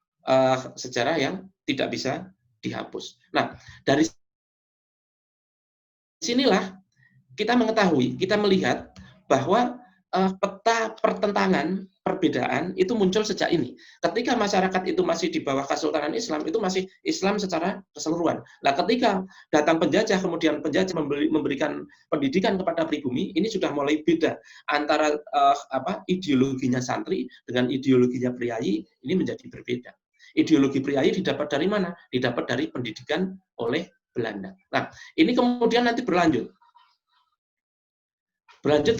sejarah yang tidak bisa dihapus. Nah, dari sinilah kita mengetahui, kita melihat bahwa peta pertentangan, perbedaan itu muncul sejak ini. Ketika masyarakat itu masih di bawah Kesultanan Islam, itu masih Islam secara keseluruhan. Nah, ketika datang penjajah, kemudian penjajah memberikan pendidikan kepada pribumi, ini sudah mulai beda antara ideologinya santri dengan ideologinya priayi, ini menjadi berbeda. Ideologi priayi didapat dari mana? Didapat dari pendidikan oleh Belanda. Nah, ini kemudian nanti berlanjut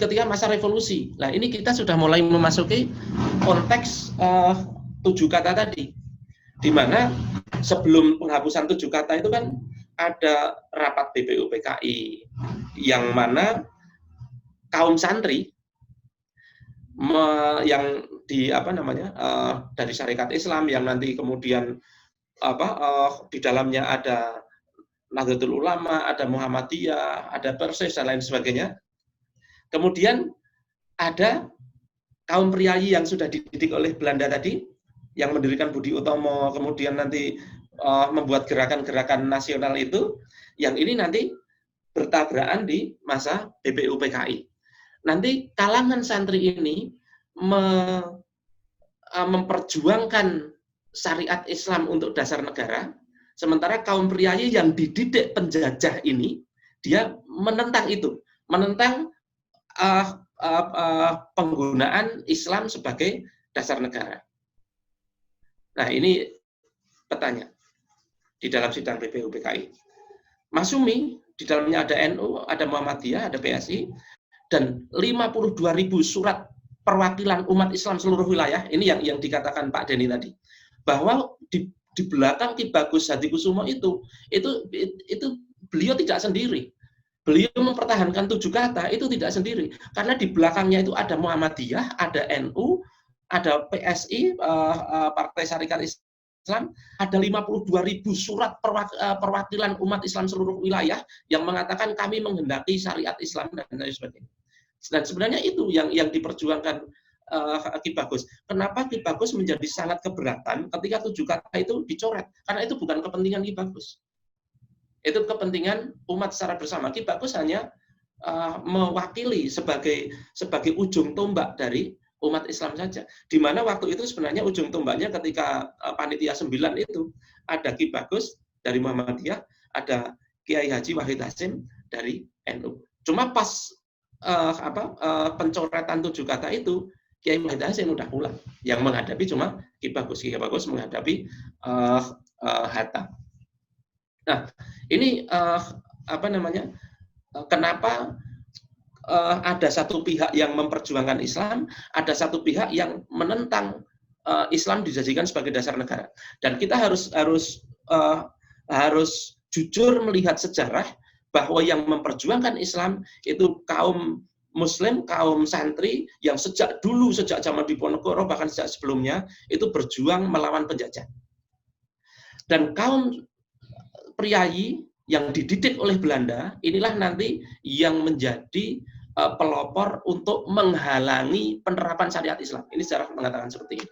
ketika masa revolusi. Nah, ini kita sudah mulai memasuki konteks 7 kata tadi, di mana sebelum penghapusan 7 kata itu kan ada rapat BPUPKI yang mana kaum santri yang dari syarikat Islam yang nanti kemudian di dalamnya ada Nahdlatul Ulama, ada Muhammadiyah, ada Persis dan lain sebagainya. Kemudian ada kaum priayi yang sudah dididik oleh Belanda tadi, yang mendirikan Budi Utomo, kemudian nanti membuat gerakan-gerakan nasional itu, yang ini nanti bertabrakan di masa BPUPKI. Nanti kalangan santri ini memperjuangkan syariat Islam untuk dasar negara, sementara kaum priayi yang dididik penjajah ini, dia menentang itu, menentang penggunaan Islam sebagai dasar negara. Nah, ini petanya di dalam sidang BPUPKI. Masumi, di dalamnya ada NU, ada Muhammadiyah, ada PSI, dan 52.000 surat perwakilan umat Islam seluruh wilayah. Ini yang dikatakan Pak Denny tadi, bahwa di belakang Ki Bagus Hadikusumo itu beliau tidak sendiri. beliau mempertahankan 7 kata itu tidak sendiri, karena di belakangnya itu ada Muhammadiyah, ada NU, ada PSI, Partai Syarikat Islam, ada 52.000 surat perwakilan umat Islam seluruh wilayah yang mengatakan kami menghendaki syariat Islam dan lain sebagainya. Dan sebenarnya itu yang diperjuangkan Ki Bagus. Kenapa Ki Bagus menjadi sangat keberatan ketika 7 kata itu dicoret? Karena itu bukan kepentingan Ki Bagus. Itu kepentingan umat secara bersama. Ki Bagus hanya mewakili sebagai ujung tombak dari umat Islam saja. Di mana waktu itu sebenarnya ujung tombaknya ketika panitia 9 itu ada Ki Bagus dari Muhammadiyah, ada Kiai Haji Wahid Hasyim dari NU. Cuma pas pencoretan 7 kata itu, Kiai Wahid Hasyim udah pulang. Yang menghadapi cuma Ki Bagus. Ki Bagus menghadapi Hatta. Nah, ini kenapa ada satu pihak yang memperjuangkan Islam, ada satu pihak yang menentang Islam dijadikan sebagai dasar negara. Dan kita harus jujur melihat sejarah bahwa yang memperjuangkan Islam itu kaum Muslim, kaum santri yang sejak zaman Diponegoro bahkan sejak sebelumnya itu berjuang melawan penjajah. Dan kaum priayi yang dididik oleh Belanda, inilah nanti yang menjadi pelopor untuk menghalangi penerapan syariat Islam. Ini sejarah mengatakan seperti ini.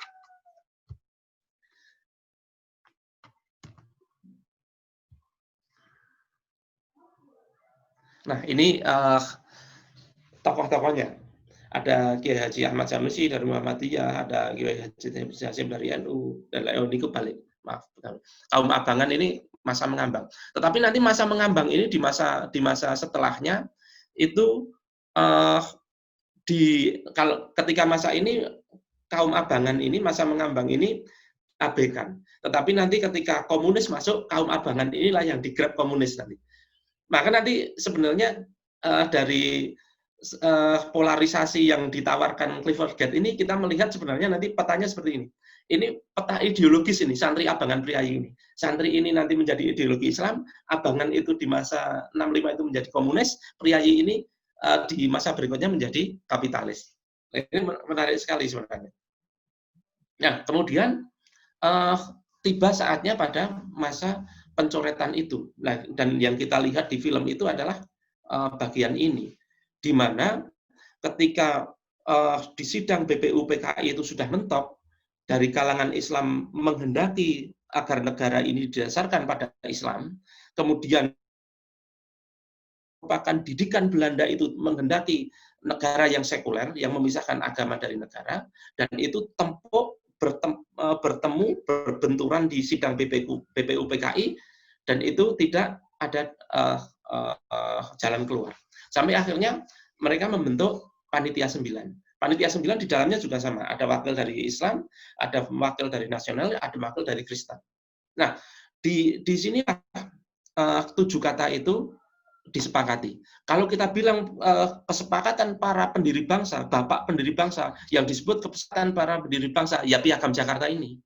Nah, ini tokoh-tokohnya. Ada Kiai Haji Ahmad Sanusi dari Muhammadiyah, ada Kiai Haji Hasyim dari NU, dan lain-lain. Ini kebalik. Maaf. Kaum abangan ini masa mengambang. Tetapi nanti masa mengambang ini di masa setelahnya itu ketika masa ini kaum abangan ini masa mengambang ini abaikan. Tetapi nanti ketika komunis masuk, kaum abangan inilah yang digrab komunis nanti. Maka nanti sebenarnya dari polarisasi yang ditawarkan Clifford Gate ini kita melihat sebenarnya nanti petanya seperti ini. Ini peta ideologis ini, santri abangan priayi ini. Santri ini nanti menjadi ideologi Islam, abangan itu di masa 65 itu menjadi komunis, priayi ini di masa berikutnya menjadi kapitalis. Ini menarik sekali sebenarnya. Nah, kemudian tiba saatnya pada masa pencoretan itu. Nah, dan yang kita lihat di film itu adalah bagian ini, di mana ketika di sidang BPU PKI itu sudah mentok, dari kalangan Islam menghendaki agar negara ini didasarkan pada Islam, kemudian merupakan didikan Belanda itu menghendaki negara yang sekuler, yang memisahkan agama dari negara, dan itu berbenturan di sidang BPU PKI, dan itu tidak ada jalan keluar. Sampai akhirnya mereka membentuk Panitia 9. Panitia 9 di dalamnya juga sama, ada wakil dari Islam, ada wakil dari nasional, ada wakil dari Kristen. Nah, di sini 7 kata itu disepakati. Kalau kita bilang kesepakatan para pendiri bangsa, bapak pendiri bangsa, yang disebut kesepakatan para pendiri bangsa, ya Piagam Jakarta ini.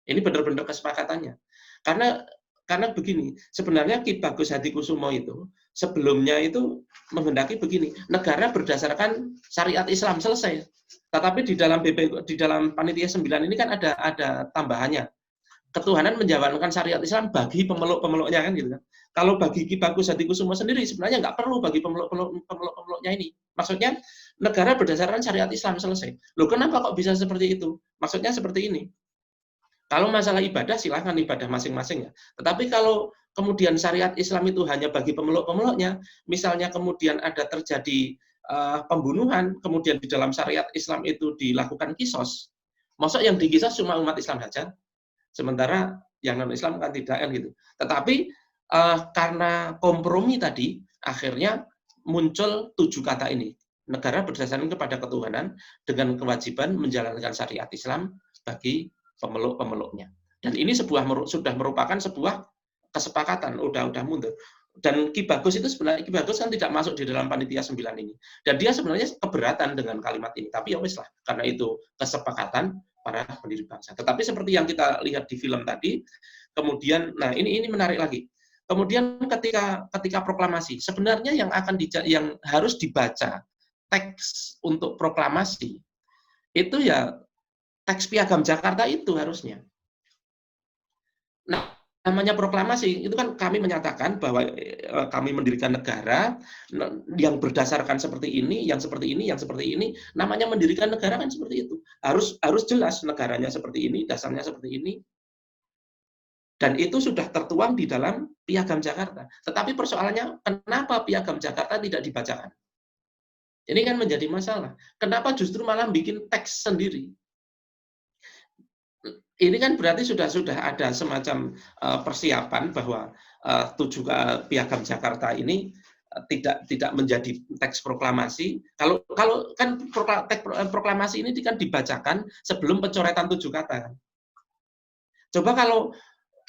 Ini benar-benar kesepakatannya. Karena begini, sebenarnya Ki Bagus Hadikusumo itu sebelumnya itu menghendaki begini, negara berdasarkan syariat Islam selesai. Tetapi di dalam Panitia 9 ini kan ada tambahannya. Ketuhanan menjalankan syariat Islam bagi pemeluk-pemeluknya kan gitu kan. Kalau bagi Ki Bagus Hadikusumo sendiri sebenarnya nggak perlu bagi pemeluk-pemeluknya ini. Maksudnya negara berdasarkan syariat Islam selesai. Loh, kenapa kok bisa seperti itu? Maksudnya seperti ini. Kalau masalah ibadah, silahkan ibadah masing-masing ya. Tetapi kalau kemudian syariat Islam itu hanya bagi pemeluk-pemeluknya, misalnya kemudian ada terjadi pembunuhan, kemudian di dalam syariat Islam itu dilakukan kisos, maksud yang dikisos cuma umat Islam saja, sementara yang non-Islam kan tidak kan gitu. Tetapi karena kompromi tadi, akhirnya muncul 7 kata ini. Negara berdasarkan kepada ketuhanan dengan kewajiban menjalankan syariat Islam bagi pemeluk-pemeluknya. Dan ini sudah merupakan sebuah kesepakatan, udah mundur. Dan Ki Bagus itu sebenarnya, Ki Bagus kan tidak masuk di dalam Panitia 9 ini. Dan dia sebenarnya keberatan dengan kalimat ini. Tapi ya wis lah, karena itu kesepakatan para pendiri bangsa. Tetapi seperti yang kita lihat di film tadi, kemudian, nah ini menarik lagi. Kemudian ketika proklamasi, sebenarnya yang harus dibaca teks untuk proklamasi itu ya teks Piagam Jakarta itu harusnya. Nah, namanya proklamasi itu kan kami menyatakan bahwa kami mendirikan negara yang berdasarkan seperti ini, yang seperti ini, yang seperti ini. Namanya mendirikan negara kan seperti itu. Harus jelas negaranya seperti ini, dasarnya seperti ini. Dan itu sudah tertuang di dalam Piagam Jakarta. Tetapi persoalannya, kenapa Piagam Jakarta tidak dibacakan? Ini kan menjadi masalah. Kenapa justru malah bikin teks sendiri? Ini kan berarti sudah ada semacam persiapan bahwa Piagam Jakarta ini tidak menjadi teks proklamasi. Kalau kan teks proklamasi ini kan dibacakan sebelum pencoretan 7 kata. Kan? Coba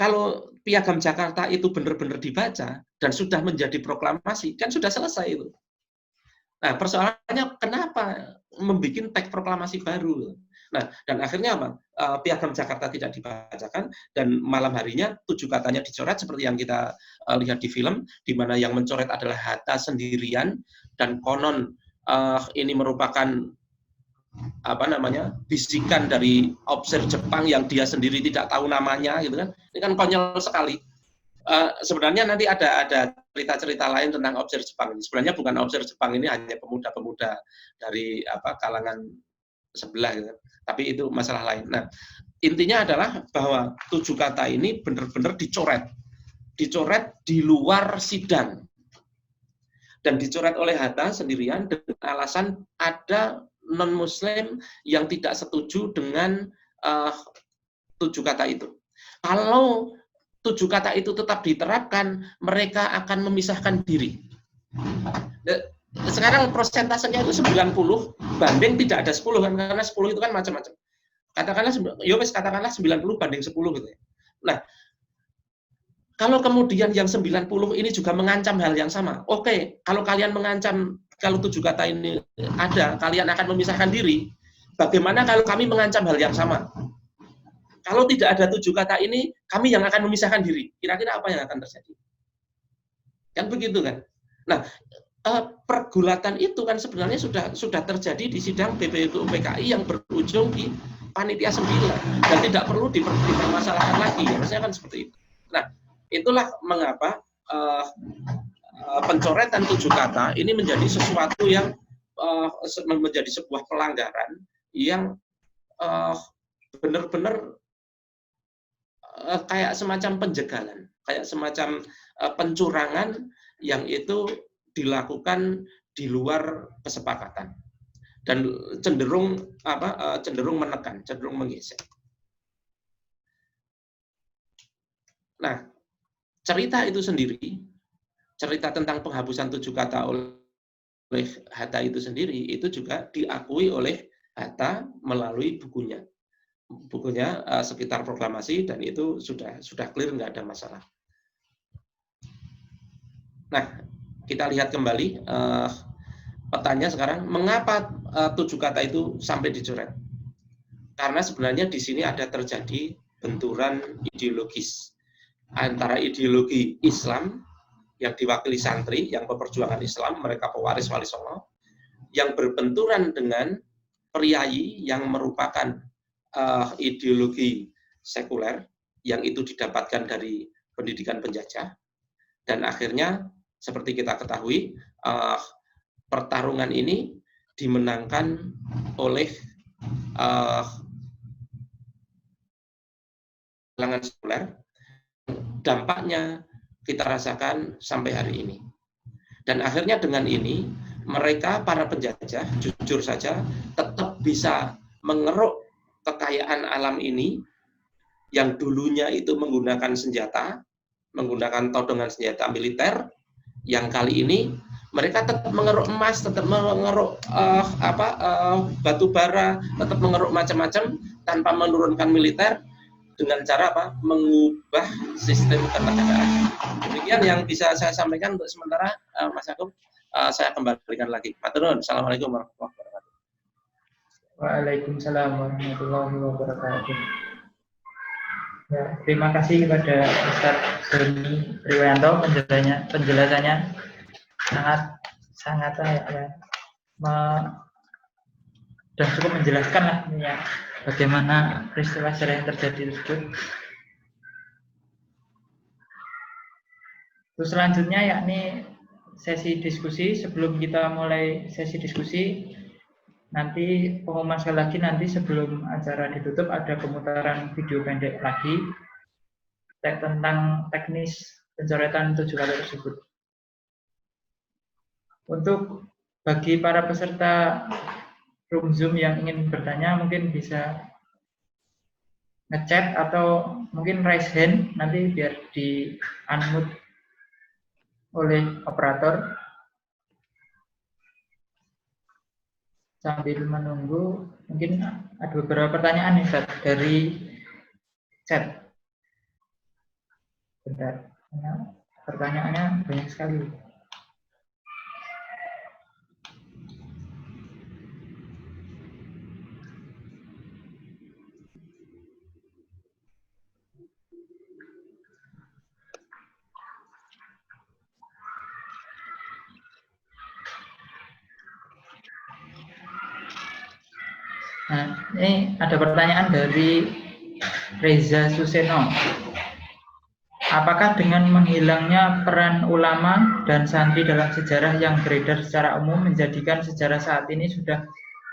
kalau Piagam Jakarta itu benar-benar dibaca dan sudah menjadi proklamasi, kan sudah selesai itu. Nah, persoalannya kenapa membuat teks proklamasi baru? Nah, dan akhirnya apa? Piagam Jakarta tidak dibacakan dan malam harinya 7 katanya dicoret seperti yang kita lihat di film, di mana yang mencoret adalah Hatta sendirian dan konon ini merupakan bisikan dari officer Jepang yang dia sendiri tidak tahu namanya, gitu kan? Ini kan konyol sekali. Sebenarnya nanti ada cerita-cerita lain tentang officer Jepang ini. Sebenarnya bukan officer Jepang ini, hanya pemuda-pemuda dari kalangan sebelah, gitu. Tapi itu masalah lain. Nah, intinya adalah bahwa 7 kata ini benar-benar dicoret di luar sidang dan dicoret oleh Hatta sendirian dengan alasan ada non-Muslim yang tidak setuju dengan 7 kata itu. Kalau 7 kata itu tetap diterapkan, mereka akan memisahkan diri. Sekarang persentasenya itu 90 banding tidak ada 10 kan, karena 10 itu kan macam-macam. Katakanlah 90 banding 10 gitu ya. Nah, kalau kemudian yang 90 ini juga mengancam hal yang sama. Oke, kalau kalian mengancam kalau 7 kata ini ada, kalian akan memisahkan diri. Bagaimana kalau kami mengancam hal yang sama? Kalau tidak ada 7 kata ini, kami yang akan memisahkan diri. Kira-kira apa yang akan terjadi? Kan begitu kan? Nah, pergulatan itu kan sebenarnya sudah terjadi di sidang BPUPKI yang berujung di panitia 9 dan tidak perlu dipermasalahkan lagi. Harusnya kan seperti itu. Nah, itulah mengapa pencoretan 7 kata ini menjadi sesuatu yang menjadi sebuah pelanggaran yang benar-benar kayak semacam penjegalan, kayak semacam pencurangan yang itu dilakukan di luar kesepakatan dan cenderung menekan, cenderung menggeser. Nah, cerita itu sendiri, cerita tentang penghapusan 7 kata oleh Hatta itu sendiri, itu juga diakui oleh Hatta melalui bukunya sekitar proklamasi, dan itu sudah clear, nggak ada masalah. Nah, kita lihat kembali petanya sekarang, mengapa 7 kata itu sampai dicoret? Karena sebenarnya di sini ada terjadi benturan ideologis antara ideologi Islam yang diwakili santri, yang peperjuangan Islam, mereka pewaris Wali Songo, yang berbenturan dengan priayi yang merupakan ideologi sekuler, yang itu didapatkan dari pendidikan penjajah, dan akhirnya seperti kita ketahui, pertarungan ini dimenangkan oleh kalangan sekuler. Dampaknya kita rasakan sampai hari ini. Dan akhirnya dengan ini, mereka, para penjajah, jujur saja, tetap bisa mengeruk kekayaan alam ini, yang dulunya itu menggunakan senjata, menggunakan todongan senjata militer, yang kali ini mereka tetap mengeruk emas, tetap mengeruk batu bara, tetap mengeruk macam-macam tanpa menurunkan militer, dengan cara apa? Mengubah sistem kenegaraan. Demikian yang bisa saya sampaikan untuk sementara, Mas Agung. Saya kembalikan lagi. Matur nuwun. Assalamualaikum warahmatullahi wabarakatuh. Waalaikumsalam warahmatullahi wabarakatuh. Ya, terima kasih kepada Ustaz Doni Triwanto penjelasannya sangat dan cukup menjelaskan lah ya bagaimana peristiwa sejarah yang terjadi tersebut. Terus selanjutnya yakni sesi diskusi. Sebelum kita mulai sesi diskusi, nanti pengumuman sekali lagi, nanti sebelum acara ditutup ada pemutaran video pendek lagi tentang teknis pencoretan 7 kali tersebut. Untuk bagi para peserta room Zoom yang ingin bertanya, mungkin bisa ngechat atau mungkin raise hand, nanti biar di unmute oleh operator. Sambil menunggu, mungkin ada beberapa pertanyaan nih Ustaz, dari chat. Bentar, pertanyaannya banyak sekali. Nah, ini ada pertanyaan dari Reza Suseno. Apakah dengan menghilangnya peran ulama dan santri dalam sejarah yang beredar secara umum menjadikan sejarah saat ini sudah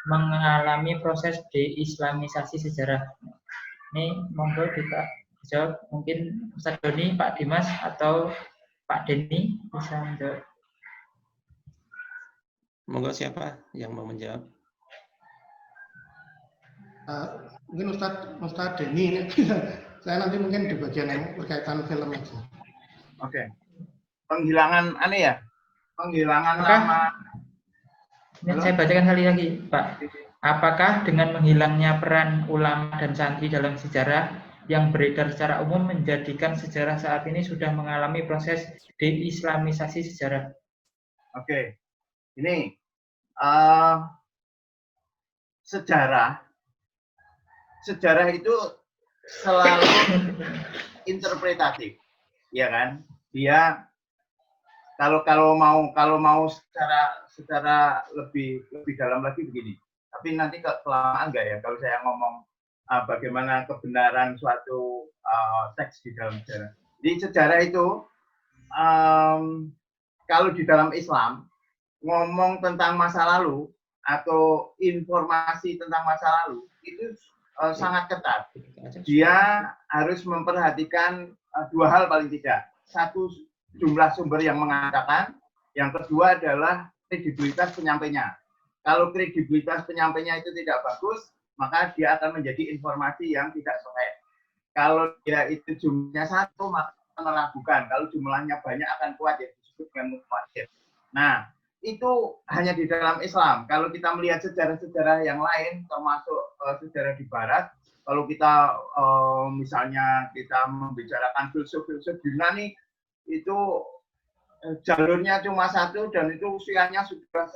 mengalami proses deislamisasi sejarah? Ini monggo kita jawab, mungkin Ustaz Doni, Pak Dimas, atau Pak Denny bisa menjawab. Monggo siapa yang mau menjawab? Mungkin Ustaz Denny, saya nanti mungkin di bagian yang berkaitan film aja. Oke. Penghilangan penghilangan Apakah, nama. ini saya bacakan sekali lagi, Pak. Apakah dengan menghilangnya peran ulama dan santri dalam sejarah yang beredar secara umum menjadikan sejarah saat ini sudah mengalami proses deislamisasi sejarah? Oke. Ini sejarah itu selalu interpretatif, ya kan? Dia kalau mau secara lebih dalam lagi begini. Tapi nanti kelamaan enggak ya kalau saya ngomong bagaimana kebenaran suatu teks di dalam sejarah. Jadi sejarah itu kalau di dalam Islam ngomong tentang masa lalu atau informasi tentang masa lalu itu sangat ketat. Dia harus memperhatikan dua hal paling tidak. Satu, jumlah sumber yang mengatakan. Yang kedua adalah kredibilitas penyampainya. Kalau kredibilitas penyampainya itu tidak bagus, maka dia akan menjadi informasi yang tidak sahih. Kalau dia itu jumlahnya satu, maka meragukan. Kalau jumlahnya banyak akan kuat, ya disebut dengan mutawatir. Nah, itu hanya di dalam Islam. Kalau kita melihat sejarah-sejarah yang lain, termasuk sejarah di Barat, kalau kita misalnya kita membicarakan filsuf-filsuf Yunani, itu jalurnya cuma satu dan itu usianya sudah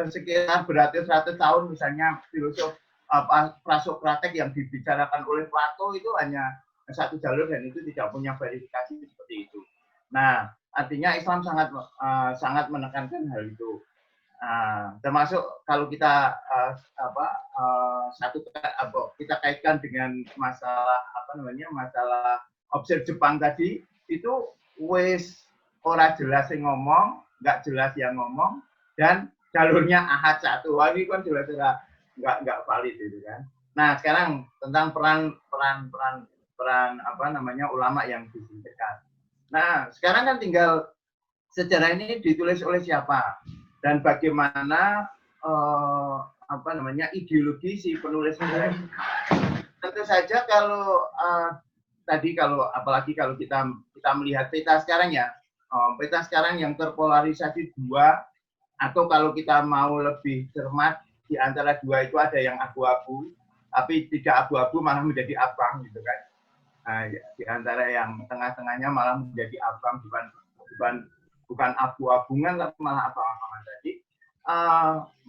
sekitar beratus-ratus tahun. Misalnya filosof Prasokrates yang dibicarakan oleh Plato itu hanya satu jalur dan itu tidak punya verifikasi seperti itu. Nah, artinya Islam sangat menekankan hal itu. Termasuk kalau kita kita kaitkan dengan masalah masalah obser Jepang tadi, itu wis ora jelas yang ngomong, nggak jelas yang ngomong, dan jalurnya ahad satu. Wah, ini kan jelas nggak valid itu kan. Nah, sekarang tentang peran ulama yang disingkirkan. Nah, sekarang kan tinggal sejarah ini ditulis oleh siapa dan bagaimana ideologi si penulis sejarah. Tentu saja kalau apalagi kalau kita melihat peta sekarang ya, peta sekarang yang terpolarisasi dua, atau kalau kita mau lebih cermat, di antara dua itu ada yang abu-abu, tapi tidak abu-abu malah menjadi abang gitu kan. Nah, di antara yang tengah-tengahnya malah menjadi abang, bukan abu-abungan tapi malah abang-abangan tadi.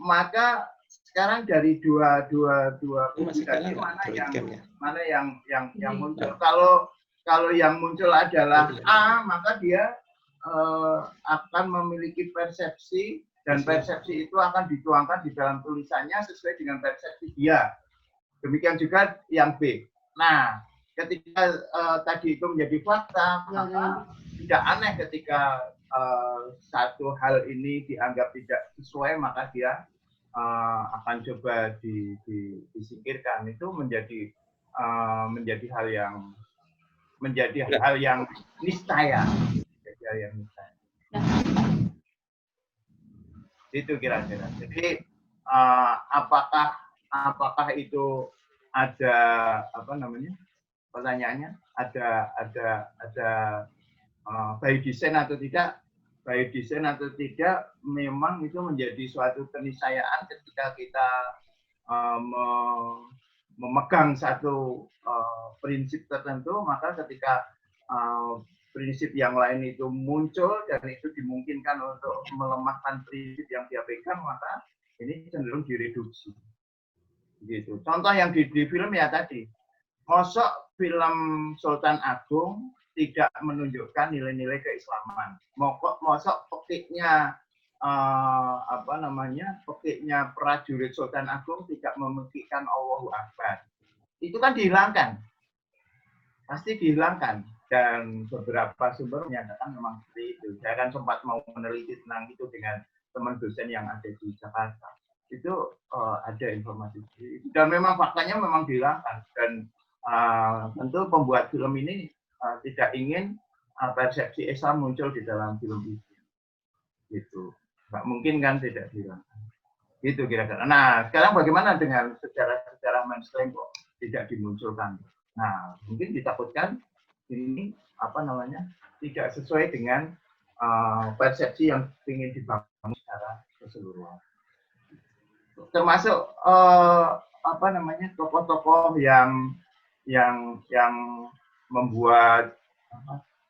Maka sekarang dari dua Ini masih tadi jalan nggak? mana yang muncul. Kalau yang muncul adalah A, maka dia akan memiliki persepsi, dan persepsi itu akan dituangkan di dalam tulisannya sesuai dengan persepsi dia. Demikian juga yang B. Nah, ketika tadi itu menjadi fakta, maka tidak aneh ketika satu hal ini dianggap tidak sesuai, maka dia akan coba disingkirkan. Itu menjadi hal yang niscaya. Itu kira-kira. Jadi apakah itu ada pertanyaannya ada by design atau tidak? By design atau tidak, memang itu menjadi suatu keniscayaan ketika kita memegang satu prinsip tertentu, maka ketika prinsip yang lain itu muncul dan itu dimungkinkan untuk melemahkan prinsip yang dia pegang, maka ini cenderung direduksi. Gitu. Contoh yang di film ya tadi, mosok film Sultan Agung tidak menunjukkan nilai-nilai keislaman. Mosok pekiknya pekiknya prajurit Sultan Agung tidak memekikkan Allahu Akbar. Itu kan dihilangkan. Pasti dihilangkan. Dan beberapa sumber menyatakan memang seperti itu. Saya kan sempat mau meneliti tentang itu dengan teman dosen yang ada di Jakarta. Itu ada informasi itu. Dan memang faktanya memang dihilangkan. Dan tentu pembuat film ini tidak ingin persepsi Islam muncul di dalam film itu. Gitu. Nggak mungkin kan tidak dihilangkan. Gitu kira-kira. Nah, sekarang bagaimana dengan sejarah mainstream kok tidak dimunculkan? Nah, mungkin ditakutkan ini tidak sesuai dengan persepsi yang ingin dibangun secara keseluruhan. Termasuk tokoh-tokoh yang membuat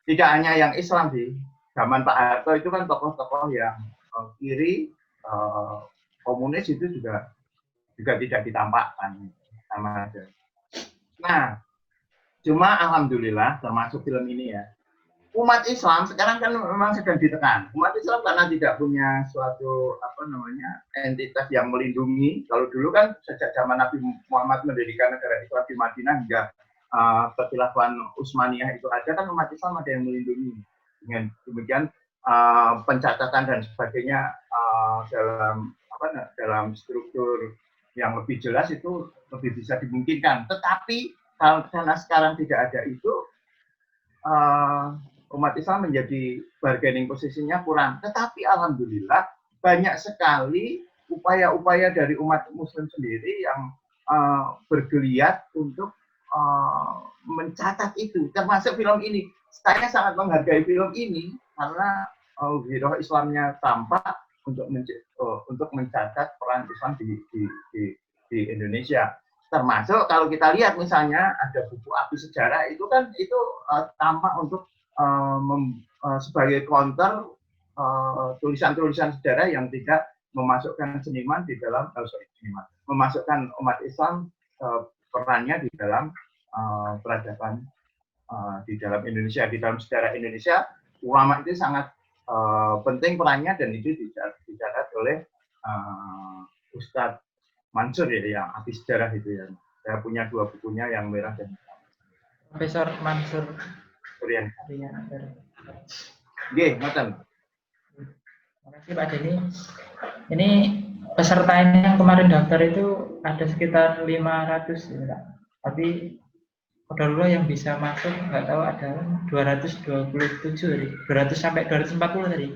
tidak hanya yang Islam sih. Zaman Pak Harto itu kan tokoh-tokoh yang kiri, komunis itu juga tidak ditampakkan sama aja. Nah, cuma alhamdulillah termasuk film ini ya, umat Islam sekarang kan memang sedang ditekan. Umat Islam karena tidak punya suatu entitas yang melindungi. Kalau dulu kan sejak zaman Nabi Muhammad mendirikan negara Islam di Madinah hingga kekhilafan Utsmaniyah itu ada, kan umat Islam ada yang melindungi. Dengan demikian pencatatan dan sebagainya dalam struktur yang lebih jelas itu lebih bisa dimungkinkan. Tetapi karena sekarang tidak ada itu, umat Islam menjadi bargaining posisinya kurang. Tetapi alhamdulillah banyak sekali upaya-upaya dari umat Muslim sendiri yang bergeliat untuk mencatat itu, termasuk film ini. Saya sangat menghargai film ini karena hero Islamnya tampak untuk mencatat peran Islam di Indonesia. Termasuk kalau kita lihat misalnya ada buku Api Sejarah itu kan tampak untuk sebagai counter tulisan-tulisan sejarah yang tidak memasukkan seniman di dalam memasukkan umat Islam perannya di dalam peradaban di dalam Indonesia, di dalam sejarah Indonesia. Ulama itu sangat penting perannya, dan itu dicatat oleh Ustadz Mansur ya, yang Api Sejarah itu ya. Saya punya 2 bukunya, yang merah dan hitam. Profesor Mansur. Surian. Oke, ngoten. Terima kasih Pak Denny. Ini peserta ini yang kemarin daftar itu ada sekitar 500 ya, Pak. Tapi kodar yang bisa masuk nggak tahu ada 227 tadi, 200 sampai 240 tadi.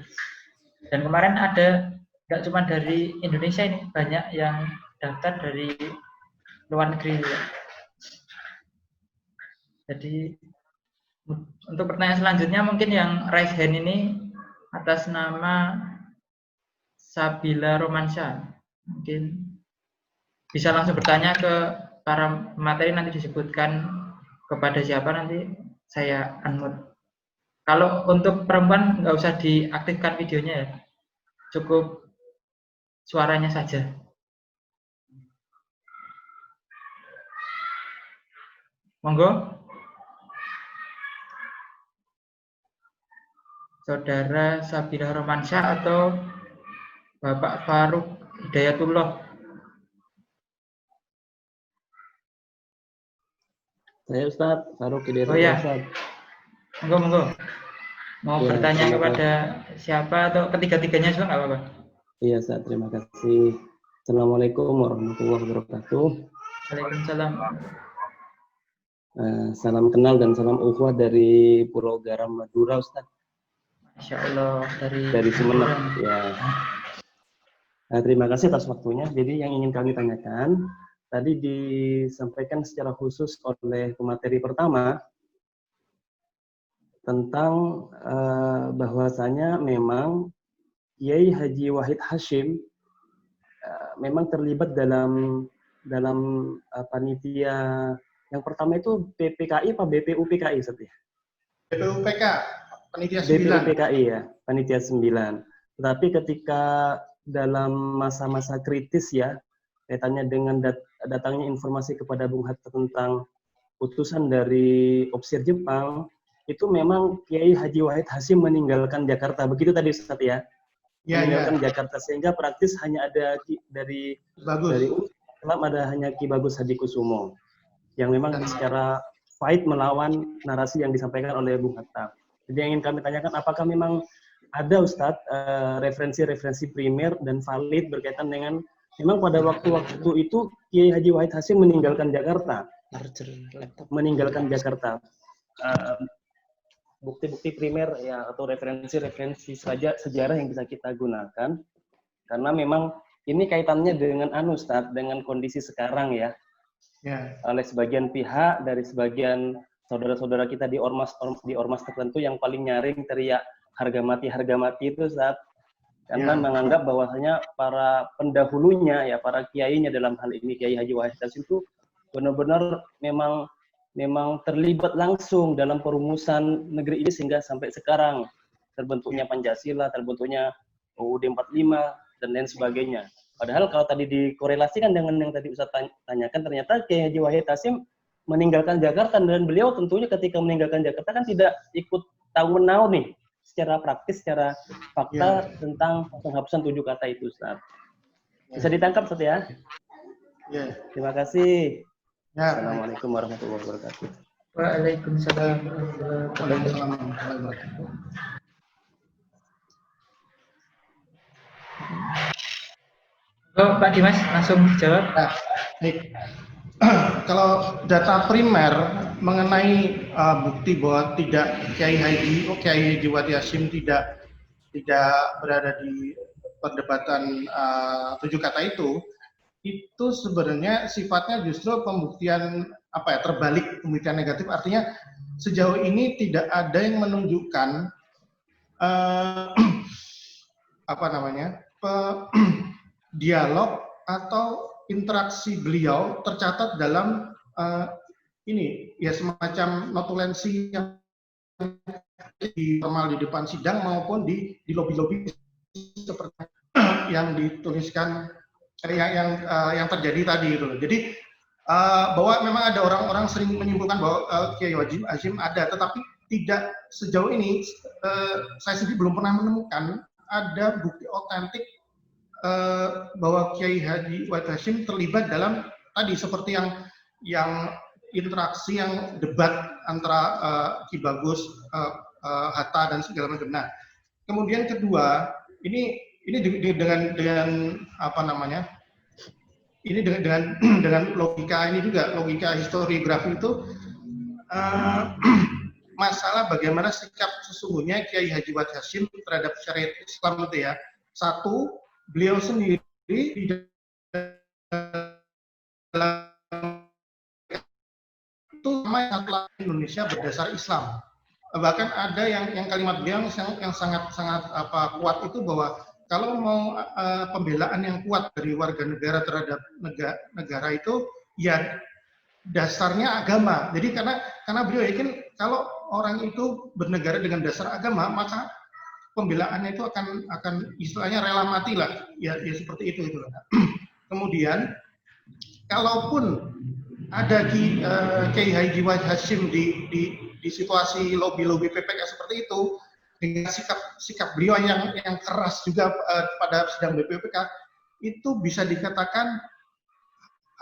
Dan kemarin ada nggak cuma dari Indonesia, ini banyak yang daftar dari luar negeri ya. Jadi untuk pertanyaan selanjutnya mungkin yang raise hand ini atas nama Sabila Romansyah, mungkin bisa langsung bertanya ke para materi, nanti disebutkan kepada siapa nanti saya unmute. Kalau untuk perempuan nggak usah diaktifkan videonya ya, cukup suaranya saja. Monggo. Saudara Sabilah Romansyah atau Bapak Faruk Hidayatullah. Saya Ustadz Faruk Hidayatullah. Oh ya. Ustadz. Monggo. Mau Ya, bertanya terima kepada siapa atau ketiga-tiganya juga nggak apa-apa? Iya, Ustadz, terima kasih. Assalamualaikum warahmatullahi wabarakatuh. Waalaikumsalam. Salam kenal dan salam ukhuwah dari Pulau Garam, Madura, Ustadz. Masya Allah, Dari Sumeneb. Ya. Terima kasih atas waktunya. Jadi yang ingin kami tanyakan, tadi disampaikan secara khusus oleh pemateri pertama tentang bahwasanya memang Kiai Haji Wahid Hasyim memang terlibat dalam panitia yang pertama itu PPKI apa BPUPKI Ustaz ya? BPUPK, panitia 9. BPUPKI ya, panitia 9. Tetapi ketika dalam masa-masa kritis ya, kaitannya dengan datangnya informasi kepada Bung Hatta tentang putusan dari Opsir Jepang, itu memang Kiai Haji Wahid Hasyim meninggalkan Jakarta. Begitu tadi Ustaz ya? Meninggalkan Jakarta, sehingga praktis hanya ada dari Islam ada hanya Ki Bagus Hadikusumo yang memang secara fight melawan narasi yang disampaikan oleh Bung Hatta. Jadi yang ingin kami tanyakan, apakah memang ada Ustadz referensi-referensi primer dan valid berkaitan dengan memang pada waktu-waktu itu Kiai Haji Wahid Hasyim meninggalkan Jakarta, bukti-bukti primer ya atau referensi-referensi sejarah yang bisa kita gunakan, karena memang ini kaitannya dengan Ustadz, dengan kondisi sekarang ya. Oleh sebagian pihak, dari sebagian saudara-saudara kita di ormas tertentu yang paling nyaring teriak harga mati itu Ustadz, karena menganggap bahwasanya para pendahulunya ya, para kiainya dalam hal ini Kiai Haji Wahid Hasyim itu benar-benar memang terlibat langsung dalam perumusan negeri ini sehingga sampai sekarang terbentuknya Pancasila, terbentuknya UUD 45 dan lain sebagainya. Padahal kalau tadi dikorelasikan dengan yang tadi Ustaz tanyakan, ternyata Kiai Haji Wahid Hasyim meninggalkan Jakarta, dan beliau tentunya ketika meninggalkan Jakarta kan tidak ikut tahu-menau nih secara praktis, secara fakta tentang penghapusan 7 kata itu, Ustaz. Bisa ditangkap, Ustaz ya? Terima kasih. Assalamualaikum warahmatullahi wabarakatuh. Waalaikumsalam warahmatullahi wabarakatuh. Oh, Pak Dimas, langsung jawab. Baik. Kalau data primer mengenai bukti bahwa Kiai Haji Wahid Hasyim tidak berada di perdebatan 7 kata itu sebenarnya sifatnya justru pembuktian terbalik, pembuktian negatif. Artinya sejauh ini tidak ada yang menunjukkan dialog atau interaksi beliau tercatat dalam semacam notulensi yang formal di depan sidang maupun di lobi-lobi seperti yang dituliskan yang terjadi tadi itu. Jadi bahwa memang ada orang-orang sering menyimpulkan bahwa Kiai Hasyim ada, tetapi tidak sejauh ini saya sendiri belum pernah menemukan ada bukti otentik bahwa Kiai Haji Wahid Hasyim terlibat dalam tadi seperti yang interaksi, yang debat antara Ki Bagus, Hatta dan segala macam. Nah, kemudian kedua, ini dengan ini dengan logika ini juga, logika historiografi itu masalah bagaimana sikap sesungguhnya Kiai Haji Wahid Hasyim terhadap syariat Islam itu ya. Satu, beliau sendiri di dalam itu sama Indonesia berdasar Islam. Bahkan ada yang kalimat beliau yang sangat kuat itu bahwa kalau mau pembelaan yang kuat dari warga negara terhadap negara itu ya dasarnya agama. Jadi karena beliau yakin kalau orang itu bernegara dengan dasar agama, maka pembelaannya itu akan istilahnya rela mati lah, ya seperti itu. Kemudian kalaupun ada Kiai Haji Hashim di situasi lobi-lobi PPK seperti itu, dengan sikap beliau yang keras juga pada sidang BPPK, itu bisa dikatakan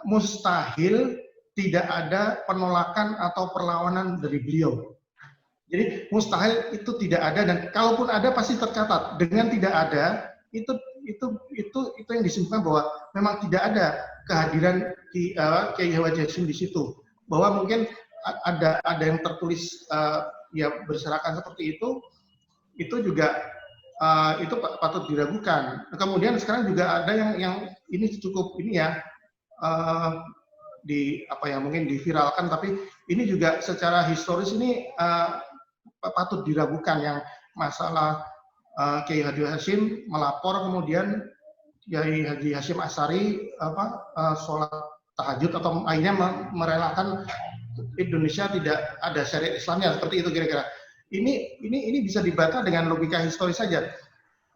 mustahil tidak ada penolakan atau perlawanan dari beliau. Jadi mustahil itu tidak ada, dan kalaupun ada pasti tercatat. Dengan tidak ada, itu yang disimpulkan bahwa memang tidak ada kehadiran Kiai Haji Hashim di situ. Bahwa mungkin ada yang tertulis ya berserakan seperti itu juga itu patut diragukan. Kemudian sekarang juga ada yang ini cukup ini ya mungkin diviralkan, tapi ini juga secara historis ini patut diragukan, yang masalah Kiai Haji Hashim melapor, kemudian Kiai Haji Hashim Asy'ari sholat tahajud atau akhirnya merelakan Indonesia tidak ada syariat Islamnya, seperti itu kira-kira. Ini bisa dibantah dengan logika historis saja.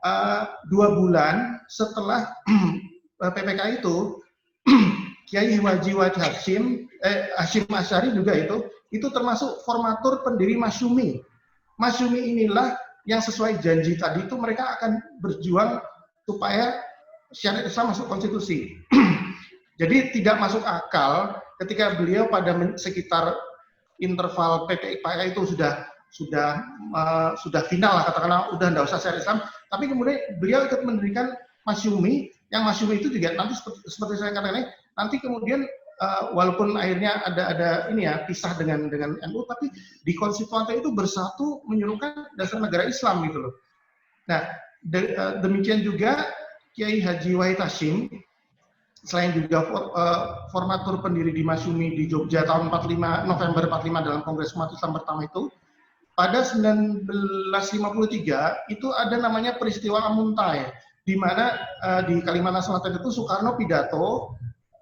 2 bulan setelah PPK itu, Kiai Haji Hashim Asy'ari juga itu termasuk formatur pendiri Masyumi. Masyumi inilah yang sesuai janji tadi itu mereka akan berjuang supaya syariat Islam masuk konstitusi. Jadi tidak masuk akal ketika beliau pada sekitar interval PPK itu sudah final lah, katakanlah udah nggak usah syariat Islam, tapi kemudian beliau ikut mendirikan Masyumi, yang Masyumi itu juga nanti seperti saya katakan nanti kemudian walaupun akhirnya ada ini ya pisah dengan NU, tapi di konstituante itu bersatu menyerukan dasar negara Islam gitu loh. Nah demikian juga Kiai Haji Wahid Hashim, selain juga formatur pendiri di Masyumi di Jogja tahun 45 November 45 dalam Kongres Umat Islam pertama itu, pada 1953 itu ada namanya peristiwa Amuntai, di mana di Kalimantan Selatan itu Soekarno pidato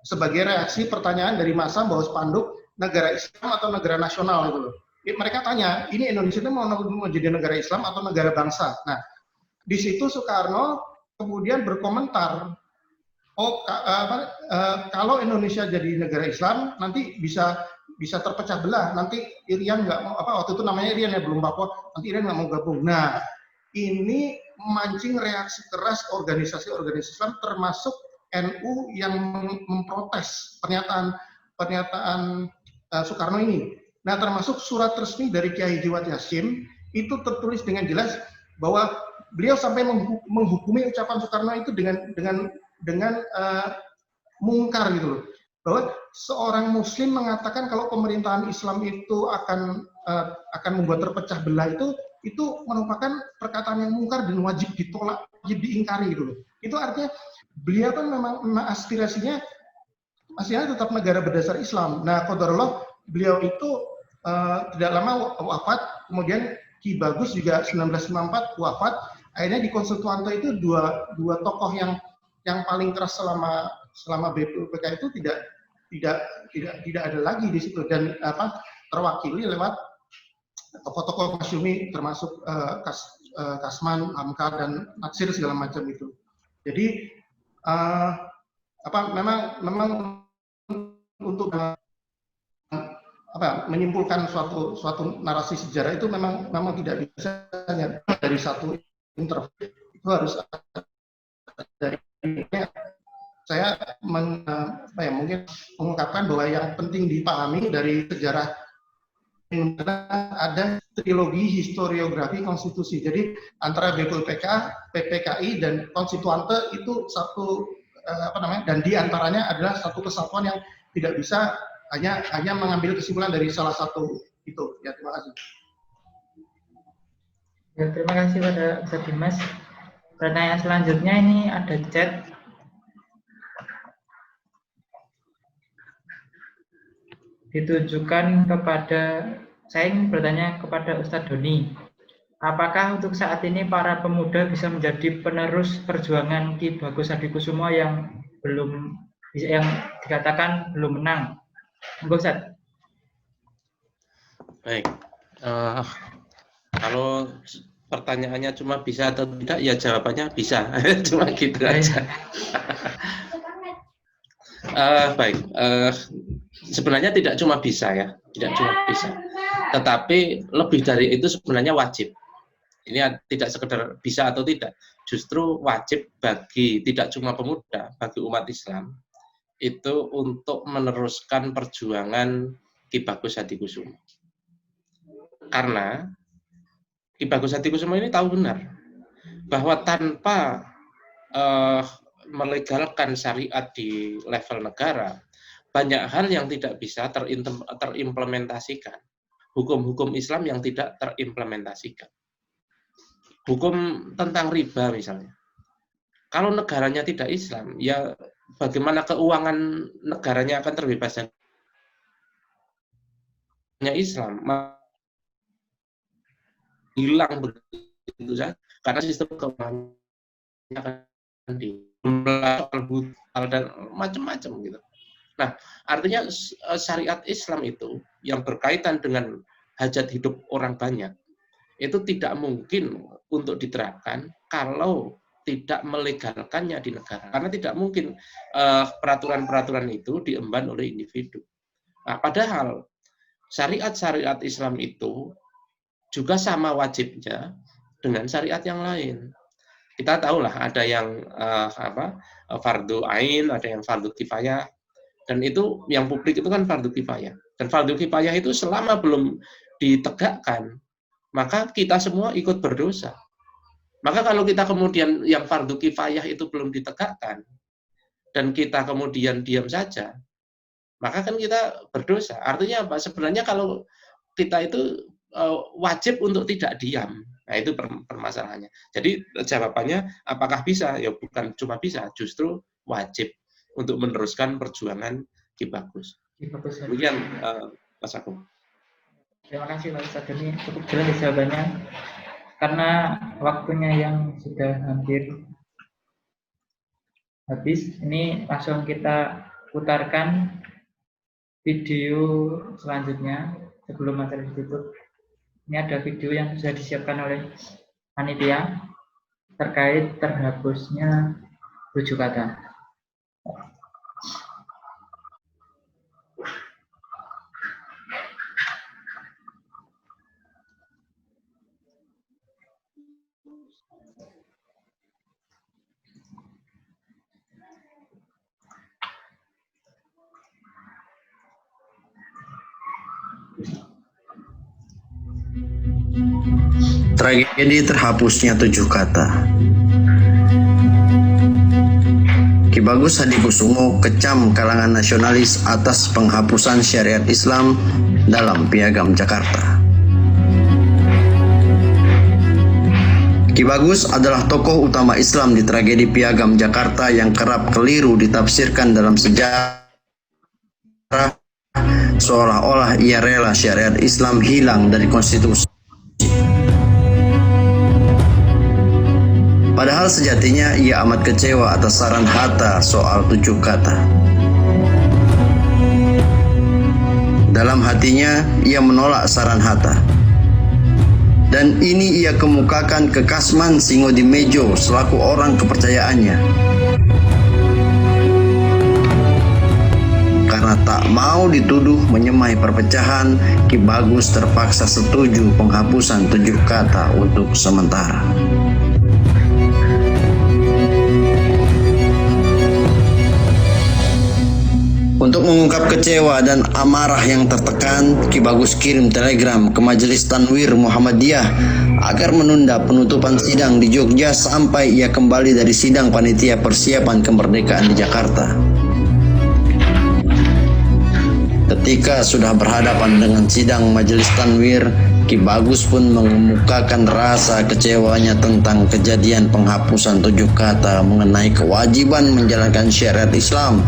sebagai reaksi pertanyaan dari massa bahwa spanduk negara Islam atau negara nasional itu loh. Mereka tanya, ini Indonesia itu mau jadi negara Islam atau negara bangsa? Nah, di situ Soekarno kemudian berkomentar, kalau Indonesia jadi negara Islam nanti bisa terpecah belah, nanti Irian nggak mau waktu itu namanya Irian ya, belum Papua, nanti Irian nggak mau gabung. Nah, ini memancing reaksi keras organisasi Islam termasuk NU yang memprotes pernyataan Soekarno ini. Nah, termasuk surat resmi dari Kiai Haji Hashim itu tertulis dengan jelas bahwa beliau sampai menghukumi ucapan Soekarno itu dengan mungkar gitu loh. Bahwa seorang Muslim mengatakan kalau pemerintahan Islam itu akan membuat terpecah belah itu merupakan perkataan yang mungkar dan wajib ditolak, wajib diingkari gitu loh. Itu artinya beliau kan memang aspirasinya tetap negara berdasar Islam. Nah, qadarullah beliau itu tidak lama wafat, kemudian Ki Bagus juga 1954 wafat. Akhirnya di Konstituante itu dua tokoh yang paling keras selama BPUPK itu tidak ada lagi di situ, dan terwakili lewat tokoh-tokoh Masyumi termasuk Kasman, Hamka dan Natsir segala macam itu. Jadi memang untuk menyimpulkan suatu narasi sejarah itu memang tidak bisa hanya dari satu interview, itu harus dari saya mungkin mengungkapkan bahwa yang penting dipahami dari sejarah ada trilogi historiografi konstitusi. Jadi antara BPUPK, PPKI dan konstituante itu satu dan diantaranya adalah satu kesatuan yang tidak bisa hanya mengambil kesimpulan dari salah satu itu. Ya, terima kasih. Ya, terima kasih pada Ustaz Dimas. Pertanyaan selanjutnya ini ada chat. Ditujukan kepada, saya ingin bertanya kepada Ustadz Doni, apakah untuk saat ini para pemuda bisa menjadi penerus perjuangan Ki Bagus Hadikusumo yang dikatakan belum menang? Ustadz. Baik, kalau pertanyaannya cuma bisa atau tidak, ya jawabannya bisa, cuma gitu aja. Baik, sebenarnya tidak cuma bisa ya, tidak cuma bisa, tetapi lebih dari itu sebenarnya wajib. Ini tidak sekedar bisa atau tidak, justru wajib bagi tidak cuma pemuda, bagi umat Islam itu untuk meneruskan perjuangan Ki Bagus Hadikusumo. Karena Ki Bagus Hadikusumo ini tahu benar bahwa tanpa melegalkan syariat di level negara, banyak hal yang tidak bisa terimplementasikan. Hukum-hukum Islam yang tidak terimplementasikan. Hukum tentang riba misalnya. Kalau negaranya tidak Islam, ya bagaimana keuangan negaranya akan terbebas dari Islam? Hilang begitu saja karena sistem keuangannya akan dan macam-macam gitu. Nah, artinya syariat Islam itu yang berkaitan dengan hajat hidup orang banyak itu tidak mungkin untuk diterapkan kalau tidak melegalkannya di negara. Karena tidak mungkin peraturan-peraturan itu diemban oleh individu. Nah, padahal syariat-syariat Islam itu juga sama wajibnya dengan syariat yang lain. Kita tahulah ada yang fardu ain, ada yang fardu kifayah, dan itu yang publik itu kan fardu kifayah. Dan fardu kifayah itu selama belum ditegakkan, maka kita semua ikut berdosa. Maka kalau kita kemudian yang fardu kifayah itu belum ditegakkan, dan kita kemudian diam saja, maka kan kita berdosa. Artinya apa? Sebenarnya kalau kita itu wajib untuk tidak diam. Nah, itu permasalahannya. Jadi jawabannya apakah bisa? Ya bukan cuma bisa, justru wajib untuk meneruskan perjuangan Ki Bagus. Demikian Mas Agung. Terima kasih Pak Ustadz, ini cukup jelas jawabannya. Karena waktunya yang sudah hampir habis, ini langsung kita putarkan video selanjutnya sebelum materi ditutup. Ini ada video yang sudah disiapkan oleh panitia terkait terhapusnya 7 kata. Tragedi terhapusnya 7 kata. Ki Bagus Hadikusumo kecam kalangan nasionalis atas penghapusan syariat Islam dalam Piagam Jakarta. Ki Bagus adalah tokoh utama Islam di tragedi Piagam Jakarta yang kerap keliru ditafsirkan dalam sejarah, seolah-olah ia rela syariat Islam hilang dari konstitusi. Padahal sejatinya ia amat kecewa atas saran Hatta soal 7 kata. Dalam hatinya ia menolak saran Hatta. Dan ini ia kemukakan ke Kasman Singodimejo selaku orang kepercayaannya. Karena tak mau dituduh menyemai perpecahan, Ki Bagus terpaksa setuju penghapusan 7 kata untuk sementara. Untuk mengungkap kecewa dan amarah yang tertekan, Ki Bagus kirim telegram ke Majelis Tanwir Muhammadiyah agar menunda penutupan sidang di Jogja sampai ia kembali dari sidang panitia persiapan kemerdekaan di Jakarta. Ketika sudah berhadapan dengan sidang Majelis Tanwir, Ki Bagus pun mengemukakan rasa kecewanya tentang kejadian penghapusan 7 kata mengenai kewajiban menjalankan syariat Islam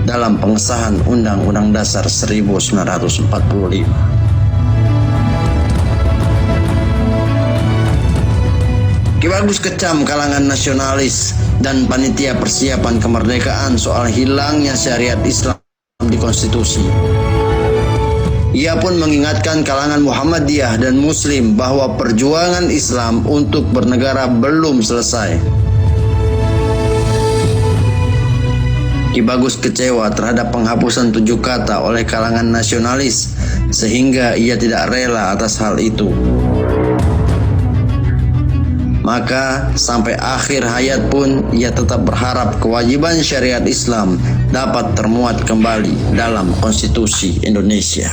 dalam pengesahan Undang-Undang Dasar 1945. Ki Bagus kecam kalangan nasionalis dan panitia persiapan kemerdekaan soal hilangnya syariat Islam di konstitusi. Ia pun mengingatkan kalangan Muhammadiyah dan Muslim bahwa perjuangan Islam untuk bernegara belum selesai. Ki Bagus kecewa terhadap penghapusan 7 kata oleh kalangan nasionalis, sehingga ia tidak rela atas hal itu. Maka sampai akhir hayat pun ia tetap berharap kewajiban syariat Islam dapat termuat kembali dalam konstitusi Indonesia.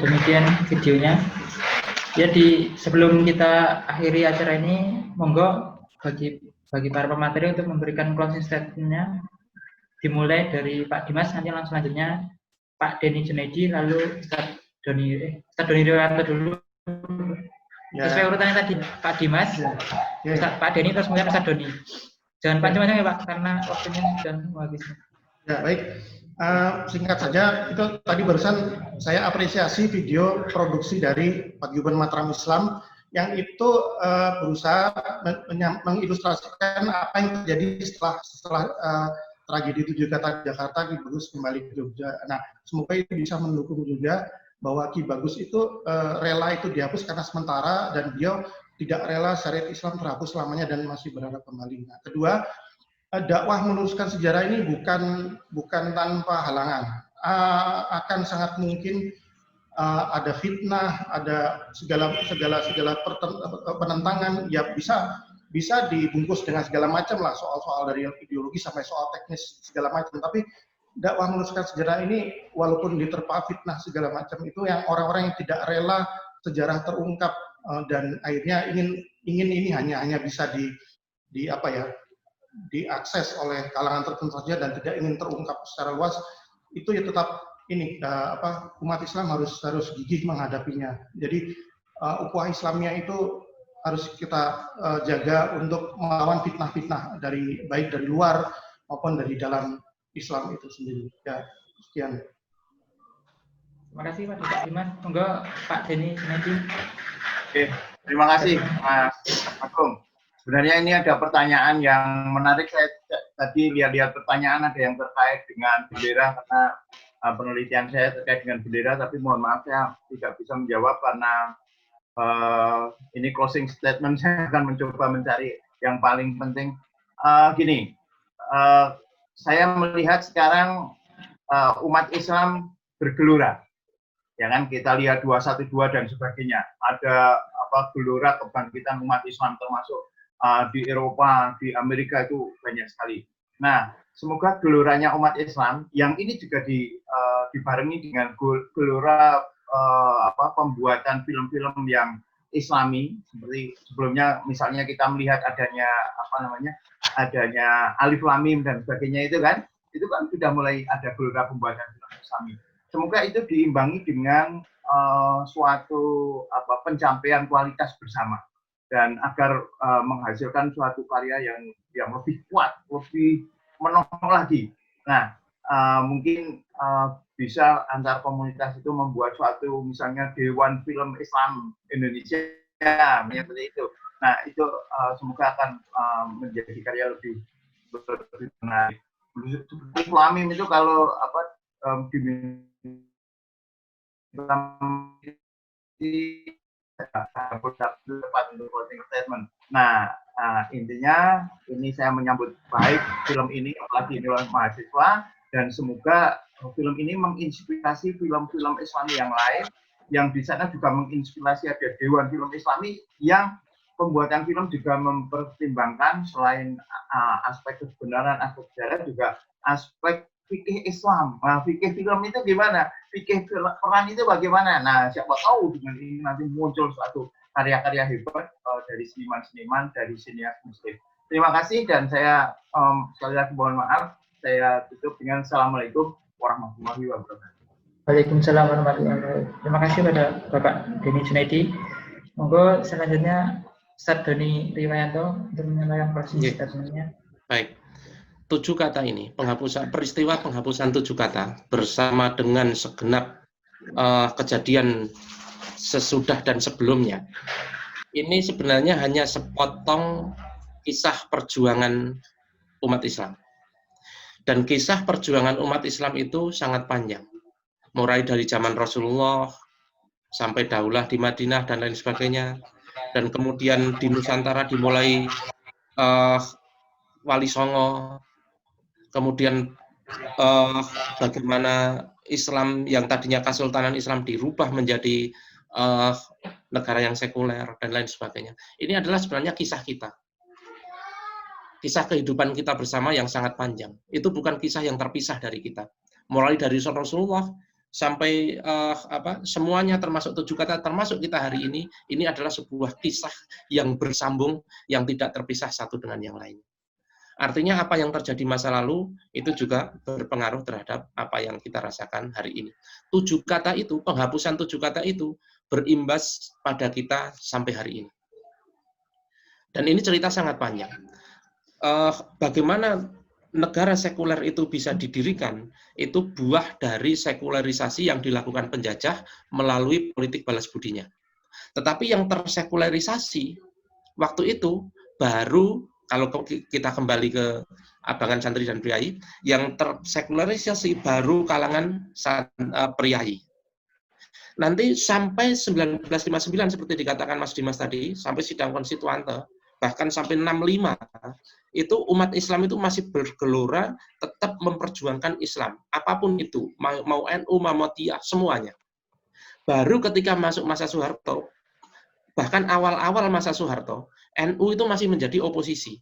Demikian videonya. Ya, sebelum kita akhiri acara ini, monggo bagi para pemateri untuk memberikan closing statement-nya, dimulai dari Pak Dimas, nanti langsung selanjutnya Pak Denny Junaidi, lalu Ustadz Doni Riwanto dulu. Ya. Sesuai urutannya tadi, Pak Dimas, Pak Denny, terus kemudian Ustadz Doni. Jangan panjang-panjang ya Pak, karena waktunya sudah habis. Ya, baik. Singkat saja, itu tadi barusan saya apresiasi video produksi dari Paguyuban Mataram Islam yang itu berusaha mengilustrasikan apa yang terjadi setelah tragedi 7 kata Jakarta, Ki Bagus kembali ke Jogja. Nah, semoga itu bisa mendukung juga bahwa Ki Bagus itu rela itu dihapus karena sementara, dan beliau tidak rela syariat Islam terhapus selamanya dan masih berharap kembali. Nah, kedua, dakwah meluruskan sejarah ini bukan tanpa halangan. Akan sangat mungkin ada fitnah, ada segala penentangan, ya bisa dibungkus dengan segala macam lah, soal dari ideologi sampai soal teknis segala macam. Tapi dakwah meluruskan sejarah ini walaupun diterpa fitnah segala macam, itu yang orang-orang yang tidak rela sejarah terungkap dan akhirnya ingin ini hanya bisa diakses oleh kalangan tertentu saja dan tidak ingin terungkap secara luas, itu ya tetap umat Islam harus gigih menghadapinya. Jadi ukhuwah Islamnya itu harus kita jaga untuk melawan fitnah-fitnah baik dari luar maupun dari dalam Islam itu sendiri. Ya, sekian. Terima kasih Pak Dimas. Monggo Pak Denny Junaidi. Oke, terima kasih Mas Agung. Sebenarnya ini ada pertanyaan yang menarik. Saya tadi lihat pertanyaan ada yang terkait dengan bendera, karena penelitian saya terkait dengan bendera, tapi mohon maaf saya tidak bisa menjawab karena ini closing statement. Saya akan mencoba mencari yang paling penting. Saya melihat sekarang umat Islam bergelora. Ya kan, kita lihat 212 dan sebagainya. Ada gelora kebangkitan umat Islam, termasuk di Eropa, di Amerika itu banyak sekali. Nah, semoga geloranya umat Islam yang ini juga dibarengi dengan gelora pembuatan film-film yang Islami, seperti sebelumnya misalnya kita melihat adanya Alif Lam Mim dan sebagainya, itu kan sudah mulai ada gelora pembuatan film Islami. Semoga itu diimbangi dengan suatu pencapaian kualitas bersama, dan agar menghasilkan suatu karya yang lebih kuat, lebih menonjol lagi. Nah, mungkin bisa antar komunitas itu membuat suatu, misalnya Dewan Film Islam Indonesia, seperti itu. Nah, itu semoga akan menjadi karya lebih menarik. Islam itu kalau statement. Nah, intinya ini saya menyambut baik film ini, apalagi ini oleh mahasiswa, dan semoga film ini menginspirasi film-film Islami yang lain, yang di sana juga menginspirasi ada Dewan Film Islami yang pembuatan film juga mempertimbangkan selain aspek kebenaran, aspek sejarah, juga aspek fikih Islam. Nah, fikih film itu gimana? Fikih peran itu bagaimana? Nah, siapa tahu dengan ini nanti muncul suatu karya-karya hebat dari seniman-seniman, dari sinias muslim. Terima kasih, dan saya sekali lagi mohon maaf. Saya tutup dengan Assalamualaikum warahmatullahi wabarakatuh. Waalaikumsalam warahmatullahi wabarakatuh. Terima kasih pada Bapak Denny Junaidi. Monggo selanjutnya Ustadz Doni Riwanto untuk menyampaikan closing statement-nya. Baik. 7 kata ini, peristiwa penghapusan 7 kata bersama dengan segenap kejadian sesudah dan sebelumnya, ini sebenarnya hanya sepotong kisah perjuangan umat Islam. Dan kisah perjuangan umat Islam itu sangat panjang. Mulai dari zaman Rasulullah, sampai daulah di Madinah, dan lain sebagainya. Dan kemudian di Nusantara dimulai Wali Songo, kemudian bagaimana Islam yang tadinya Kesultanan Islam dirubah menjadi negara yang sekuler, dan lain sebagainya. Ini adalah sebenarnya kisah kita. Kisah kehidupan kita bersama yang sangat panjang. Itu bukan kisah yang terpisah dari kita. Mulai dari Rasulullah sampai semuanya termasuk 7 kata, termasuk kita hari ini adalah sebuah kisah yang bersambung, yang tidak terpisah satu dengan yang lain. Artinya apa yang terjadi masa lalu itu juga berpengaruh terhadap apa yang kita rasakan hari ini. 7 kata itu, penghapusan 7 kata itu berimbas pada kita sampai hari ini. Dan ini cerita sangat panjang. Bagaimana negara sekuler itu bisa didirikan, itu buah dari sekularisasi yang dilakukan penjajah melalui politik balas budinya. Tetapi yang tersekularisasi waktu itu baru, kalau kita kembali ke abangan santri dan priayi, yang tersekularisasi baru kalangan priayi. Nanti sampai 1959 seperti dikatakan Mas Dimas tadi, sampai sidang konstituante, bahkan sampai 65, itu umat Islam itu masih bergelora tetap memperjuangkan Islam. Apapun itu, mau NU, mau Muhammadiyah, semuanya. Baru ketika masuk masa Soeharto, bahkan awal-awal masa Soeharto, NU itu masih menjadi oposisi.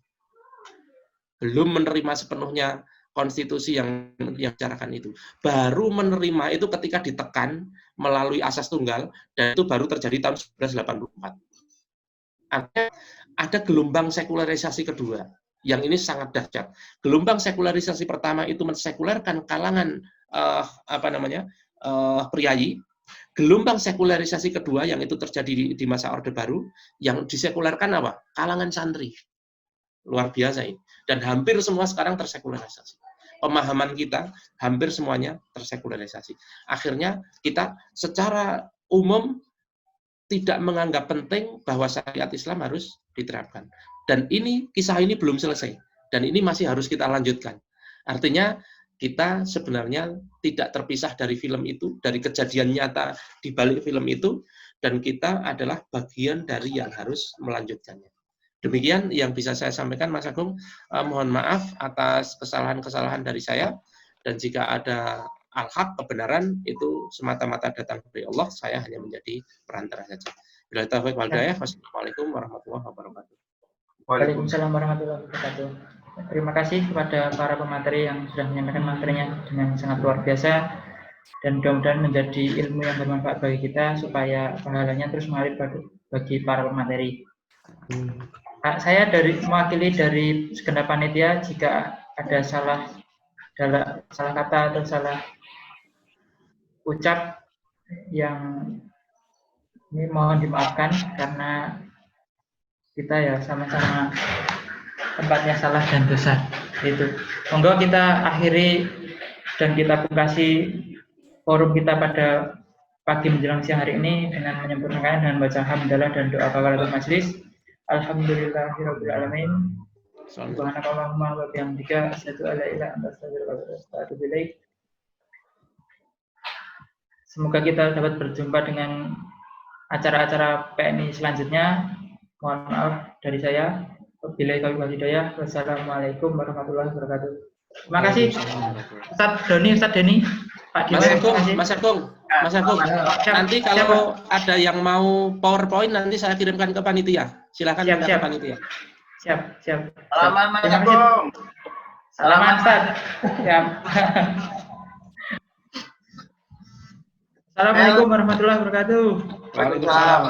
Belum menerima sepenuhnya konstitusi yang dibicarakan itu. Baru menerima itu ketika ditekan melalui asas tunggal, dan itu baru terjadi tahun 1984. Artinya ada gelombang sekularisasi kedua, yang ini sangat dahsyat. Gelombang sekularisasi pertama itu mensekulerkan kalangan priayi. Gelombang sekularisasi kedua yang itu terjadi di masa Orde Baru, yang disekulerkan apa? Kalangan santri. Luar biasa ini. Dan hampir semua sekarang tersekularisasi. Pemahaman kita hampir semuanya tersekularisasi. Akhirnya kita secara umum tidak menganggap penting bahwa syariat Islam harus diterapkan. Dan kisah ini belum selesai. Dan ini masih harus kita lanjutkan. Artinya kita sebenarnya tidak terpisah dari film itu, dari kejadian nyata di balik film itu, dan kita adalah bagian dari yang harus melanjutkannya. Demikian yang bisa saya sampaikan, Mas Agung. Mohon maaf atas kesalahan-kesalahan dari saya, dan jika ada al-haq, kebenaran, itu semata-mata datang dari Allah, saya hanya menjadi perantara saja. Bila taufiq wal hidayah, wassalamualaikum warahmatullahi wabarakatuh. Waalaikumsalam warahmatullahi wabarakatuh. Terima kasih kepada para pemateri yang sudah menyampaikan materinya dengan sangat luar biasa, dan mudah-mudahan menjadi ilmu yang bermanfaat bagi kita, supaya pahalanya terus mengalir bagi para pemateri. Saya mewakili dari segenap panitia, jika ada salah kata atau salah ucap yang ini mohon dimaafkan, karena kita ya sama-sama tempatnya salah dan dosa. Itu. Monggo kita akhiri dan kita bukasi forum kita pada pagi menjelang siang hari ini dengan menyempurnakan dengan baca hamdalah dan doa kafaratul majelis. Alhamdulillahirabbil alamin. Subhanakallahumma wa bihamdika asyhadu an la ilaha illa anta astaghfiruka wa atubu ilaik. Semoga kita dapat berjumpa dengan acara-acara PNI selanjutnya. Mohon maaf dari saya. Wabillahi taufiq wal hidayah. Wassalamualaikum warahmatullahi wabarakatuh. Terima kasih Ustaz Deni, Pak Dimas. Mas Agung. Nanti kalau ada yang mau PowerPoint, nanti saya kirimkan ke panitia. Silakan ke panitia. Siap. Salaman Mas Agung. Salaman Ustaz. Siap. Assalamualaikum warahmatullahi wabarakatuh. Waalaikumsalam.